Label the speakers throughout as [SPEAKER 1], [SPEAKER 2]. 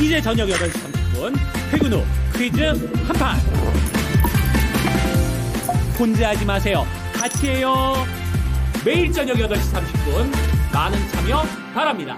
[SPEAKER 1] 이제 저녁 8시 30분 퇴근 후 퀴즈 한판. 혼자 하지 마세요. 같이 해요. 매일 저녁 8시 30분 많은 참여 바랍니다.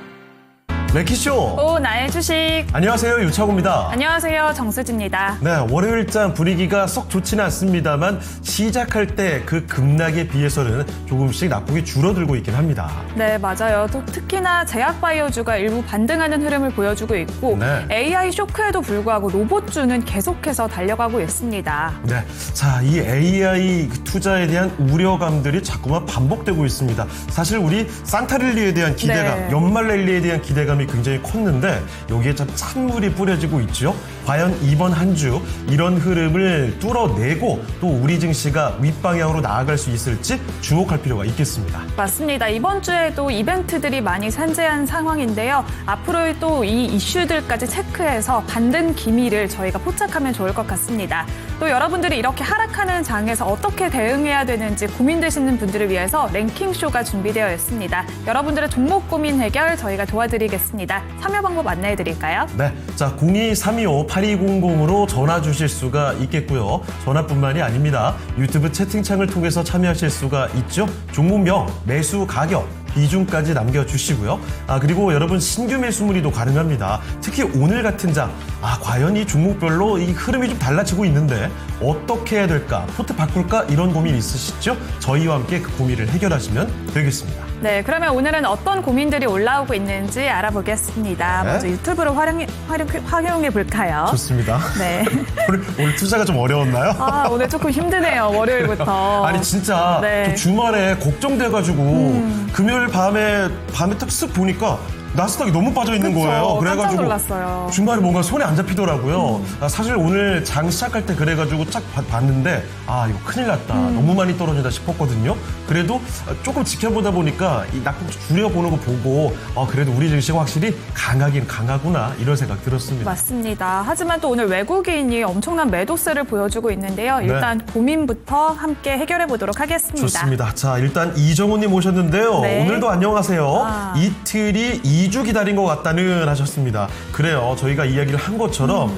[SPEAKER 2] 레키쇼.
[SPEAKER 3] 오, 나의 주식.
[SPEAKER 2] 안녕하세요, 유창호입니다.
[SPEAKER 3] 안녕하세요, 정수지입니다.
[SPEAKER 2] 네, 월요일장 분위기가 썩 좋지는 않습니다만 시작할 때 그 급락에 비해서는 조금씩 나쁘게 줄어들고 있긴 합니다.
[SPEAKER 3] 네, 맞아요. 또 특히나 제약바이오주가 일부 반등하는 흐름을 보여주고 있고
[SPEAKER 2] 네.
[SPEAKER 3] AI 쇼크에도 불구하고 로봇주는 계속해서 달려가고 있습니다.
[SPEAKER 2] 네, 자, 이 AI 투자에 대한 우려감들이 자꾸만 반복되고 있습니다. 사실 우리 산타랠리에 대한 기대감,
[SPEAKER 3] 네.
[SPEAKER 2] 연말 랠리에 대한 기대감이 굉장히 컸는데 여기에 참 찬물이 뿌려지고 있죠. 과연 이번 한 주 이런 흐름을 뚫어내고 또 우리 증시가 윗방향으로 나아갈 수 있을지 주목할 필요가 있겠습니다.
[SPEAKER 3] 맞습니다. 이번 주에도 이벤트들이 많이 산재한 상황인데요. 앞으로 또 이 이슈들까지 체크해서 반등 기미를 저희가 포착하면 좋을 것 같습니다. 또 여러분들이 이렇게 하락하는 장에서 어떻게 대응해야 되는지 고민되시는 분들을 위해서 랭킹쇼가 준비되어 있습니다. 여러분들의 종목 고민 해결 저희가 도와드리겠습니다. 참여 방법 안내해 드릴까요?
[SPEAKER 2] 네, 자 02-325-8200으로 전화 주실 수가 있겠고요. 전화뿐만이 아닙니다. 유튜브 채팅창을 통해서 참여하실 수가 있죠. 종목명, 매수 가격, 비중까지 남겨주시고요. 그리고 여러분 신규 매수 문의도 가능합니다. 특히 오늘 같은 장, 과연 이 종목별로 이 흐름이 좀 달라지고 있는데 어떻게 해야 될까? 포트 바꿀까? 이런 고민 있으시죠? 저희와 함께 그 고민을 해결하시면 되겠습니다.
[SPEAKER 3] 네, 그러면 오늘은 어떤 고민들이 올라오고 있는지 알아보겠습니다.
[SPEAKER 2] 네.
[SPEAKER 3] 먼저 유튜브로 활용해 볼까요?
[SPEAKER 2] 좋습니다.
[SPEAKER 3] 네.
[SPEAKER 2] 오늘 투자가 좀 어려웠나요?
[SPEAKER 3] 오늘 조금 힘드네요. 월요일부터.
[SPEAKER 2] 아니 진짜
[SPEAKER 3] 네.
[SPEAKER 2] 좀 주말에 걱정돼가지고 금요일 밤에 딱 쓱 보니까 나스닥이 너무 빠져 있는
[SPEAKER 3] 그쵸,
[SPEAKER 2] 거예요.
[SPEAKER 3] 깜짝 놀랐어요.
[SPEAKER 2] 주말에 뭔가 손에 안 잡히더라고요. 사실 오늘 장 시작할 때 그래가지고 쫙 봤는데 이거 큰일 났다. 너무 많이 떨어진다 싶었거든요. 그래도 조금 지켜보다 보니까 이 낙폭 줄여보는 거 보고 그래도 우리 증시가 확실히 강하긴 강하구나 이런 생각 들었습니다.
[SPEAKER 3] 맞습니다. 하지만 또 오늘 외국인이 엄청난 매도세를 보여주고 있는데요. 일단 고민부터 함께 해결해 보도록 하겠습니다.
[SPEAKER 2] 좋습니다. 자, 일단 이정훈님 오셨는데요.
[SPEAKER 3] 네.
[SPEAKER 2] 오늘도 안녕하세요. 이틀이 2주 기다린 것 같다는 하셨습니다. 그래요. 저희가 이야기를 한 것처럼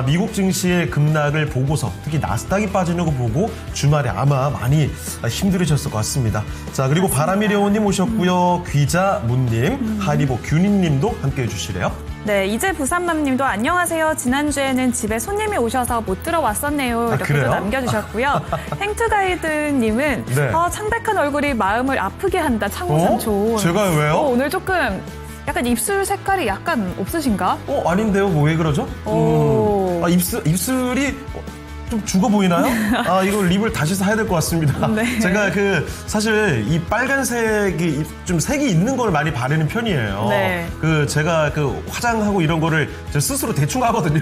[SPEAKER 2] 미국 증시의 급락을 보고서 특히 나스닥이 빠지는 거 보고 주말에 아마 많이 힘들으셨을 것 같습니다. 자, 그리고 바람이려우님 오셨고요. 귀자문님, 하리보 균희님도 함께해 주시래요.
[SPEAKER 3] 네, 이제 부산맘님도 안녕하세요. 지난주에는 집에 손님이 오셔서 못 들어왔었네요. 이렇게
[SPEAKER 2] 그래요?
[SPEAKER 3] 또 남겨주셨고요. 행트가이드님은
[SPEAKER 2] 네.
[SPEAKER 3] 창백한 얼굴이 마음을 아프게 한다. 창호삼촌.
[SPEAKER 2] 제가 왜요?
[SPEAKER 3] 오늘 조금 약간 입술 색깔이 약간 없으신가?
[SPEAKER 2] 아닌데요. 뭐 왜 그러죠?
[SPEAKER 3] 오.
[SPEAKER 2] 입술이 좀 죽어 보이나요? 이거 립을 다시 사야 될 것 같습니다.
[SPEAKER 3] 네.
[SPEAKER 2] 제가 사실 이 빨간색이 좀 색이 있는 걸 많이 바르는 편이에요.
[SPEAKER 3] 네.
[SPEAKER 2] 제가 화장하고 이런 거를 저 스스로 대충 하거든요.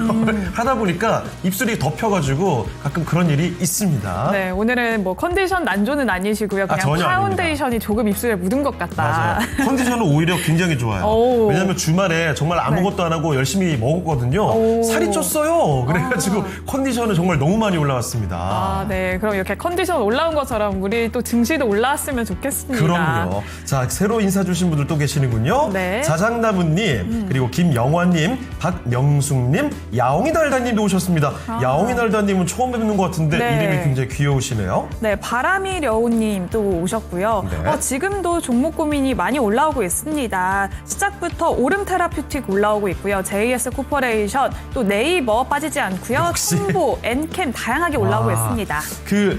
[SPEAKER 2] 하다 보니까 입술이 덮여가지고 가끔 그런 일이 있습니다.
[SPEAKER 3] 네, 오늘은 뭐 컨디션 난조는 아니시고요. 그냥
[SPEAKER 2] 전혀
[SPEAKER 3] 파운데이션이 조금 입술에 묻은 것 같다.
[SPEAKER 2] 맞아요. 컨디션은 오히려 굉장히 좋아요.
[SPEAKER 3] 오.
[SPEAKER 2] 왜냐하면 주말에 정말 아무것도 안 하고 열심히 먹었거든요. 살이 쪘어요. 그래가지고 컨디션은 정말 너무 많이 올라왔습니다.
[SPEAKER 3] 네. 그럼 이렇게 컨디션 올라온 것처럼 우리 또 증시도 올라왔으면 좋겠습니다.
[SPEAKER 2] 그럼요. 자, 새로 인사 주신 분들 또 계시는군요.
[SPEAKER 3] 네.
[SPEAKER 2] 자장나무님, 그리고 김영환님, 박명숙님, 야옹이달다님도 오셨습니다. 야옹이달다님은 처음 뵙는 것 같은데
[SPEAKER 3] 네.
[SPEAKER 2] 이름이 굉장히 귀여우시네요.
[SPEAKER 3] 네, 바람이려우님 또 오셨고요.
[SPEAKER 2] 네.
[SPEAKER 3] 지금도 종목 고민이 많이 올라오고 있습니다. 시작부터 오름 테라퓨틱 올라오고 있고요. JS 코퍼레이션, 또 네이버 빠지지 않고요.
[SPEAKER 2] 역시.
[SPEAKER 3] 첨보, 엔캠 다양하게 올라오고 있습니다.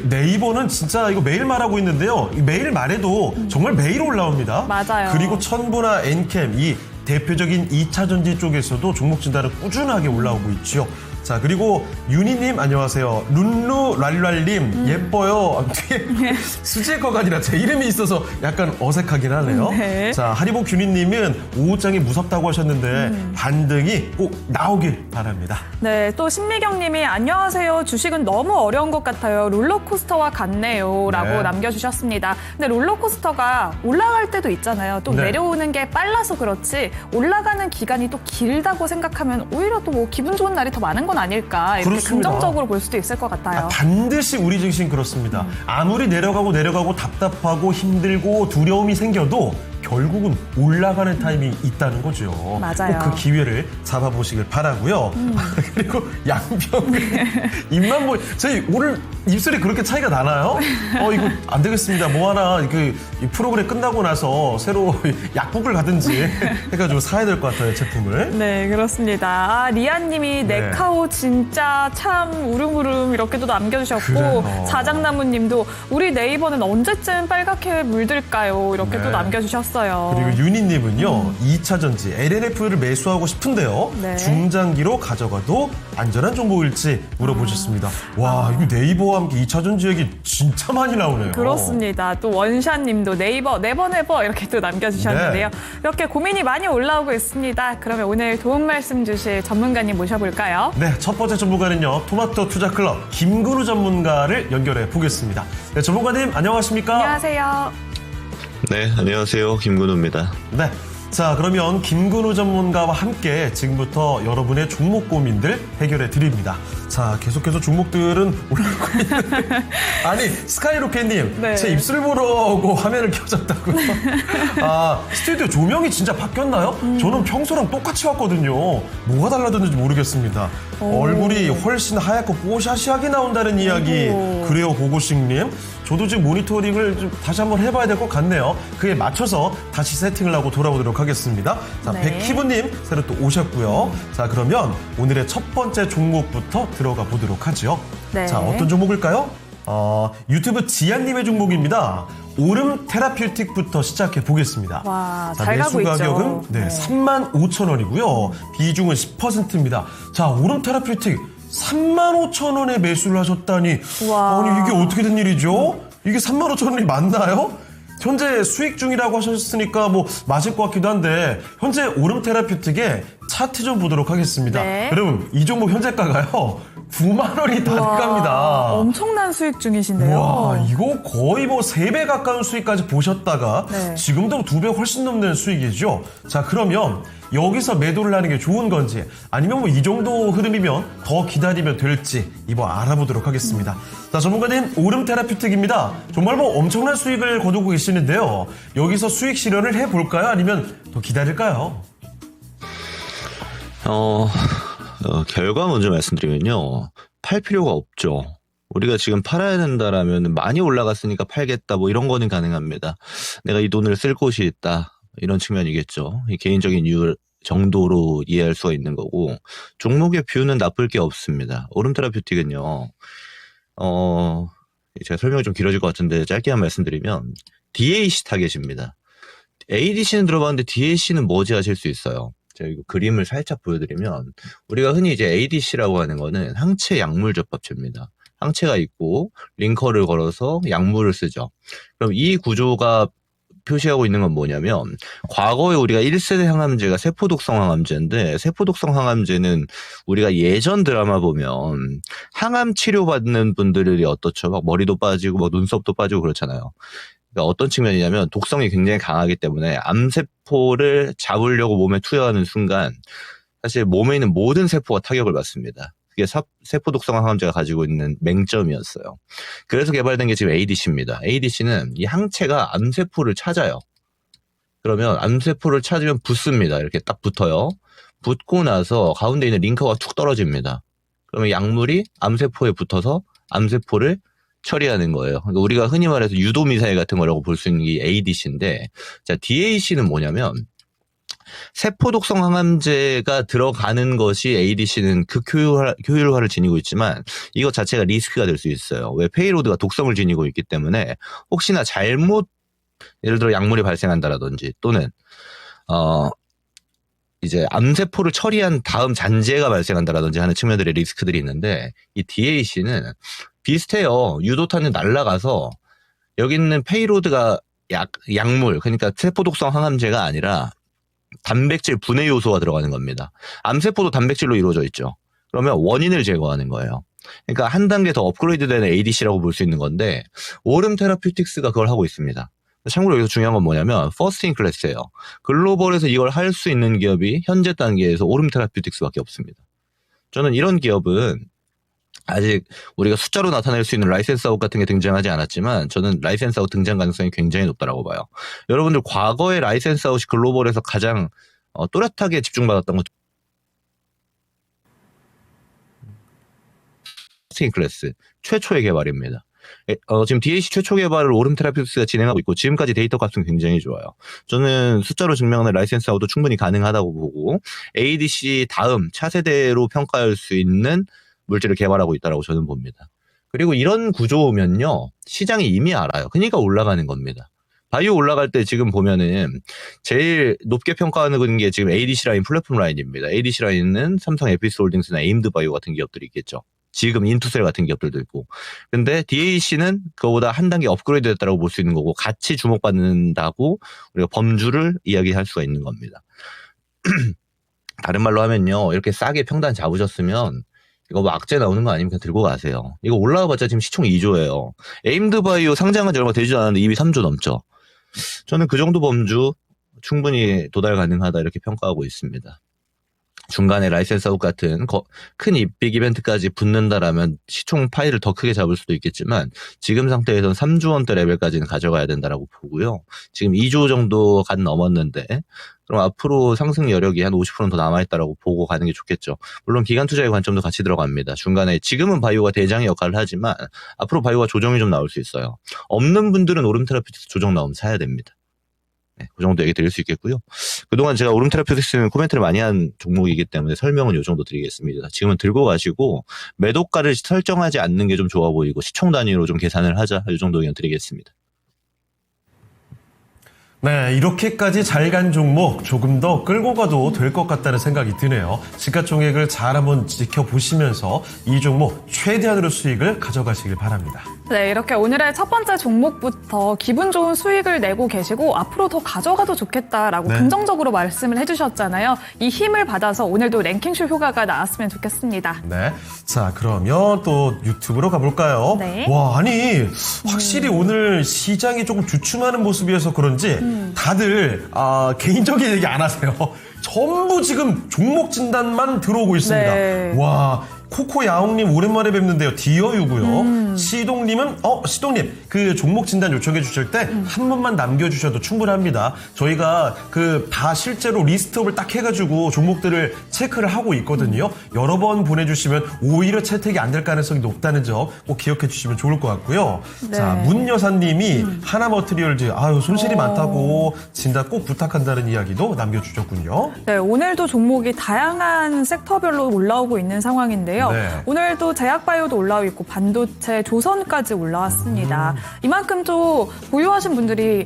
[SPEAKER 2] 네이버는 진짜 이거 매일 말하고 있는데요. 매일 말해도 정말 매일 올라옵니다.
[SPEAKER 3] 맞아요.
[SPEAKER 2] 그리고 천보나 엔캠, 이 대표적인 2차 전지 쪽에서도 종목 진단은 꾸준하게 올라오고 있죠. 자, 그리고 윤희님 안녕하세요. 룬루랄랄님 예뻐요. 뒤에 수지의 거가 아니라 제 이름이 있어서 약간 어색하긴 하네요.
[SPEAKER 3] 네.
[SPEAKER 2] 자, 하리보 균희님은 오후장이 무섭다고 하셨는데 반등이 꼭 나오길 바랍니다.
[SPEAKER 3] 네, 또 신미경님이 안녕하세요. 주식은 너무 어려운 것 같아요. 롤러코스터와 같네요. 라고
[SPEAKER 2] 네.
[SPEAKER 3] 남겨주셨습니다. 근데 롤러코스터가 올라갈 때도 있잖아요. 또
[SPEAKER 2] 네.
[SPEAKER 3] 내려오는 게 빨라서 그렇지 올라가는 기간이 또 길다고 생각하면 오히려 또 뭐 기분 좋은 날이 더 많은 건 아닐까. 이렇게
[SPEAKER 2] 그렇습니다.
[SPEAKER 3] 긍정적으로 볼 수도 있을 것 같아요.
[SPEAKER 2] 반드시 우리 증시는 그렇습니다. 아무리 내려가고 답답하고 힘들고 두려움이 생겨도 결국은 올라가는 타이밍이 있다는 거죠.
[SPEAKER 3] 맞아요.
[SPEAKER 2] 꼭 그 기회를 잡아보시길 바라고요. 그리고 양평을 입만 뭐 저희 오늘 입술이 그렇게 차이가 나나요? 이거 안 되겠습니다. 뭐 하나 이 프로그램 끝나고 나서 새로 약국을 가든지 해가지고 사야 될 것 같아요, 제품을.
[SPEAKER 3] 네, 그렇습니다. 리안님이
[SPEAKER 2] 네.
[SPEAKER 3] 네카오 진짜 참 우름우름 이렇게 또 남겨주셨고
[SPEAKER 2] 그래요.
[SPEAKER 3] 자장나무님도 우리 네이버는 언제쯤 빨갛게 물들까요? 이렇게
[SPEAKER 2] 네.
[SPEAKER 3] 또 남겨주셨어요.
[SPEAKER 2] 그리고 유니님은요, 2차 전지 LNF를 매수하고 싶은데요.
[SPEAKER 3] 네.
[SPEAKER 2] 중장기로 가져가도 안전한 종목일지 물어보셨습니다. 와, 이거 네이버와 함께 2차 전지 얘기 진짜 많이 나오네요.
[SPEAKER 3] 그렇습니다. 또 원샷님도 네이버 네버네버 이렇게 또 남겨주셨는데요.
[SPEAKER 2] 네.
[SPEAKER 3] 이렇게 고민이 많이 올라오고 있습니다. 그러면 오늘 도움 말씀 주실 전문가님 모셔볼까요?
[SPEAKER 2] 네, 첫 번째 전문가는요, 토마토 투자클럽 김근우 전문가를 연결해 보겠습니다. 네, 전문가님 안녕하십니까?
[SPEAKER 3] 안녕하세요.
[SPEAKER 4] 네, 안녕하세요. 김근우입니다.
[SPEAKER 2] 네. 자, 그러면 김근우 전문가와 함께 지금부터 여러분의 종목 고민들 해결해 드립니다. 자, 계속해서 종목들은 올라오고 있는데. 아니, 스카이로켓님,
[SPEAKER 3] 네.
[SPEAKER 2] 제 입술 보러고 화면을 켜졌다고요? 아, 스튜디오 조명이 진짜 바뀌었나요? 저는 평소랑 똑같이 왔거든요. 뭐가 달라졌는지 모르겠습니다. 얼굴이 훨씬 하얗고 뽀샤시하게 나온다는 이야기. 그래요, 고고식님. 저도 지금 모니터링을 좀 다시 한번 해봐야 될 것 같네요. 그에 맞춰서 다시 세팅을 하고 돌아오도록 하겠습니다. 자,
[SPEAKER 3] 네.
[SPEAKER 2] 백희부님 새로 또 오셨고요. 자, 그러면 오늘의 첫 번째 종목부터 들어가 보도록 하죠.
[SPEAKER 3] 네.
[SPEAKER 2] 자, 어떤 종목일까요? 유튜브 지안님의 종목입니다. 오름 테라퓨틱부터 시작해 보겠습니다.
[SPEAKER 3] 와,
[SPEAKER 2] 자,
[SPEAKER 3] 잘
[SPEAKER 2] 매수
[SPEAKER 3] 가고 있죠.
[SPEAKER 2] 가격은
[SPEAKER 3] 네.
[SPEAKER 2] 35,000원이고요. 비중은 10%입니다. 자, 오름 테라퓨틱 35,000원에 매수를 하셨다니.
[SPEAKER 3] 와.
[SPEAKER 2] 아니, 이게 어떻게 된 일이죠? 이게 35,000원이 맞나요? 현재 수익 중이라고 하셨으니까 뭐 맞을 것 같기도 한데, 현재 오름 테라퓨틱의 차트 좀 보도록 하겠습니다.
[SPEAKER 3] 네.
[SPEAKER 2] 여러분, 이 종목 현재가가요 9만 원이 다
[SPEAKER 3] 와,
[SPEAKER 2] 돼갑니다.
[SPEAKER 3] 엄청난 수익 중이신데요.
[SPEAKER 2] 와, 이거 거의 뭐 3배 가까운 수익까지 보셨다가
[SPEAKER 3] 네.
[SPEAKER 2] 지금도 2배 훨씬 넘는 수익이죠. 자, 그러면 여기서 매도를 하는 게 좋은 건지 아니면 뭐 이 정도 흐름이면 더 기다리면 될지 이번 알아보도록 하겠습니다. 자, 전문가님, 오름 테라퓨틱입니다. 정말 뭐 엄청난 수익을 거두고 계시는데요. 여기서 수익 실현을 해볼까요? 아니면 더 기다릴까요?
[SPEAKER 4] 결과 먼저 말씀드리면요. 팔 필요가 없죠. 우리가 지금 팔아야 된다라면 많이 올라갔으니까 팔겠다 뭐 이런 거는 가능합니다. 내가 이 돈을 쓸 곳이 있다. 이런 측면이겠죠. 이 개인적인 이유 정도로 이해할 수가 있는 거고, 종목의 뷰는 나쁠 게 없습니다. 오름 테라퓨틱은요. 제가 설명이 좀 길어질 것 같은데 짧게만 말씀드리면 DAC 타겟입니다. ADC는 들어봤는데 DAC는 뭐지 하실 수 있어요. 제가 이거 그림을 살짝 보여드리면, 우리가 흔히 이제 ADC라고 하는 거는 항체 약물 접합체입니다. 항체가 있고 링커를 걸어서 약물을 쓰죠. 그럼 이 구조가 표시하고 있는 건 뭐냐면, 과거에 우리가 1세대 항암제가 세포독성 항암제인데, 세포독성 항암제는 우리가 예전 드라마 보면 항암 치료받는 분들이 어떻죠? 막 머리도 빠지고 막 눈썹도 빠지고 그렇잖아요. 그러니까 어떤 측면이냐면 독성이 굉장히 강하기 때문에 암세포를 잡으려고 몸에 투여하는 순간 사실 몸에 있는 모든 세포가 타격을 받습니다. 그게 세포독성 항암제가 가지고 있는 맹점이었어요. 그래서 개발된 게 지금 ADC입니다. ADC는 이 항체가 암세포를 찾아요. 그러면 암세포를 찾으면 붙습니다. 이렇게 딱 붙어요. 붙고 나서 가운데 있는 링커가 툭 떨어집니다. 그러면 약물이 암세포에 붙어서 암세포를 처리하는 거예요. 그러니까 우리가 흔히 말해서 유도미사일 같은 거라고 볼 수 있는 게 ADC인데, 자, DAC는 뭐냐면, 세포독성 항암제가 들어가는 것이 ADC는 극효율화를 지니고 있지만 이것 자체가 리스크가 될 수 있어요. 왜? 페이로드가 독성을 지니고 있기 때문에 혹시나 잘못 예를 들어 약물이 발생한다라든지 또는 이제 암세포를 처리한 다음 잔재가 발생한다라든지 하는 측면들의 리스크들이 있는데, 이 DAC는 비슷해요. 유도탄이 날아가서 여기 있는 페이로드가 약물, 그러니까 세포독성 항암제가 아니라 단백질 분해 요소가 들어가는 겁니다. 암세포도 단백질로 이루어져 있죠. 그러면 원인을 제거하는 거예요. 그러니까 한 단계 더 업그레이드되는 ADC라고 볼 수 있는 건데, 오름 테라퓨틱스가 그걸 하고 있습니다. 참고로 여기서 중요한 건 뭐냐면 퍼스트 인 클래스예요. 글로벌에서 이걸 할 수 있는 기업이 현재 단계에서 오름 테라퓨틱스밖에 없습니다. 저는 이런 기업은 아직 우리가 숫자로 나타낼 수 있는 라이센스 아웃 같은 게 등장하지 않았지만 저는 라이센스 아웃 등장 가능성이 굉장히 높다라고 봐요. 여러분들 과거에 라이센스 아웃이 글로벌에서 가장 또렷하게 집중받았던 것 스팅 클래스 최초의 개발입니다. 지금 DAC 최초 개발을 오름 테라피우스가 진행하고 있고 지금까지 데이터 값은 굉장히 좋아요. 저는 숫자로 증명하는 라이센스 아웃도 충분히 가능하다고 보고 ADC 다음 차세대로 평가할 수 있는 물질을 개발하고 있다고 저는 봅니다. 그리고 이런 구조면요. 시장이 이미 알아요. 그러니까 올라가는 겁니다. 바이오 올라갈 때 지금 보면은 제일 높게 평가하는 게 지금 ADC 라인, 플랫폼 라인입니다. ADC 라인은 삼성 에피스홀딩스나 에임드 바이오 같은 기업들이 있겠죠. 지금 인투셀 같은 기업들도 있고. 근데 DAC는 그거보다 한 단계 업그레이드 됐다고 볼 수 있는 거고 같이 주목받는다고 우리가 범주를 이야기할 수가 있는 겁니다. 다른 말로 하면요. 이렇게 싸게 평단 잡으셨으면 이거 뭐 악재 나오는 거 아니면 그냥 들고 가세요. 이거 올라와봤자 지금 시총 2조예요. 에임드 바이오 상장한 지 얼마 되지도 않았는데 이미 3조 넘죠. 저는 그 정도 범주 충분히 도달 가능하다 이렇게 평가하고 있습니다. 중간에 라이센스 아웃 같은 큰 빅 이벤트까지 붙는다라면 시총 파일을 더 크게 잡을 수도 있겠지만 지금 상태에서는 3조 원대 레벨까지는 가져가야 된다라고 보고요. 지금 2조 정도 간 넘었는데 그럼 앞으로 상승 여력이 한 50%는 더 남아있다라고 보고 가는 게 좋겠죠. 물론 기간 투자의 관점도 같이 들어갑니다. 중간에 지금은 바이오가 대장의 역할을 하지만 앞으로 바이오가 조정이 좀 나올 수 있어요. 없는 분들은 오름 테라피우틱스 조정 나오면 사야 됩니다. 네, 그 정도 얘기 드릴 수 있겠고요. 그동안 제가 오름 테라피우틱스는 코멘트를 많이 한 종목이기 때문에 설명은 이 정도 드리겠습니다. 지금은 들고 가시고 매도가를 설정하지 않는 게 좀 좋아 보이고 시총 단위로 좀 계산을 하자. 이 정도 의견 드리겠습니다.
[SPEAKER 2] 네, 이렇게까지 잘 간 종목 조금 더 끌고 가도 될 것 같다는 생각이 드네요. 시가총액을 잘 한번 지켜보시면서 이 종목 최대한으로 수익을 가져가시길 바랍니다.
[SPEAKER 3] 네, 이렇게 오늘의 첫 번째 종목부터 기분 좋은 수익을 내고 계시고 앞으로 더 가져가도 좋겠다라고
[SPEAKER 2] 네.
[SPEAKER 3] 긍정적으로 말씀을 해주셨잖아요. 이 힘을 받아서 오늘도 랭킹쇼 효과가 나왔으면 좋겠습니다.
[SPEAKER 2] 네. 자, 그러면 또 유튜브로 가볼까요?
[SPEAKER 3] 네.
[SPEAKER 2] 와, 아니, 확실히 오늘 시장이 조금 주춤하는 모습이어서 그런지 다들, 개인적인 얘기 안 하세요. 전부 지금 종목 진단만 들어오고 있습니다.
[SPEAKER 3] 네.
[SPEAKER 2] 와, 코코 야옹님 오랜만에 뵙는데요. 디어유고요. 시동님은 시동님 그 종목 진단 요청해 주실 때 한 번만 남겨주셔도 충분합니다. 저희가 다 실제로 리스트업을 딱 해가지고 종목들을 체크를 하고 있거든요. 여러 번 보내주시면 오히려 채택이 안 될 가능성이 높다는 점 꼭 기억해 주시면 좋을 것 같고요.
[SPEAKER 3] 네.
[SPEAKER 2] 자, 문여사님이 하나머티리얼즈 손실이 많다고 진단 꼭 부탁한다는 이야기도 남겨주셨군요.
[SPEAKER 3] 네, 오늘도 종목이 다양한 섹터별로 올라오고 있는 상황인데요.
[SPEAKER 2] 네.
[SPEAKER 3] 오늘도 제약바이오도 올라오고 있고 반도체, 조선까지 올라왔습니다. 이만큼 또 보유하신 분들이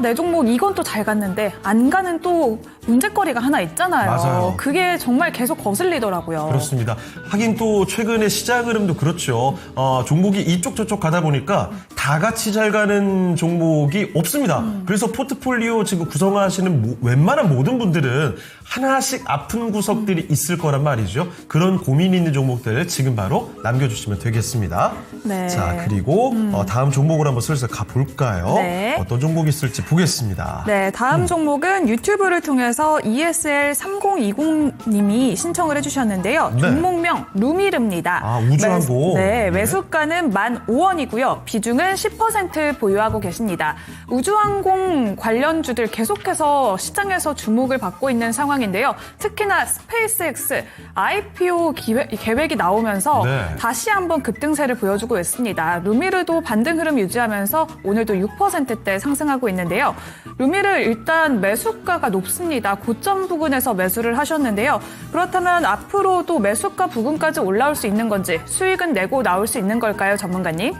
[SPEAKER 3] 내 종목 이건 또 잘 갔는데 안 가는 또 문제거리가 하나 있잖아요.
[SPEAKER 2] 맞아요.
[SPEAKER 3] 그게 정말 계속 거슬리더라고요.
[SPEAKER 2] 그렇습니다. 하긴 또 최근에 시장 흐름도 그렇죠. 종목이 이쪽 저쪽 가다 보니까 다 같이 잘 가는 종목이 없습니다. 그래서 포트폴리오 지금 구성하시는 웬만한 모든 분들은 하나씩 아픈 구석들이 있을 거란 말이죠. 그런 고민이 있는 종목들 지금 바로 남겨주시면 되겠습니다.
[SPEAKER 3] 네.
[SPEAKER 2] 자, 그리고 다음 종목으로 한번 슬슬 가볼까요?
[SPEAKER 3] 네.
[SPEAKER 2] 어떤 종목이 있을지 보겠습니다.
[SPEAKER 3] 네, 다음 종목은 유튜브를 통해서 ESL3020님이 신청을 해주셨는데요.
[SPEAKER 2] 네.
[SPEAKER 3] 종목명 루미르입니다.
[SPEAKER 2] 우주항공.
[SPEAKER 3] 네,
[SPEAKER 2] 네.
[SPEAKER 3] 매수가는 15,000원이고요. 비중은 10% 보유하고 계십니다. 우주항공 관련주들 계속해서 시장에서 주목을 받고 있는 상황인데요. 특히나 스페이스X IPO 계획이 나오면서
[SPEAKER 2] 네.
[SPEAKER 3] 다시 한번 급등세를 보여주고 있습니다. 루미르도 반등 흐름 유지하면서 오늘도 6%대 상승하고 있는데요. 루미르 일단 매수가가 높습니다. 고점 부근에서 매수를 하셨는데요. 그렇다면 앞으로도 매수가 부근까지 올라올 수 있는 건지 수익은 내고 나올 수 있는 걸까요, 전문가님?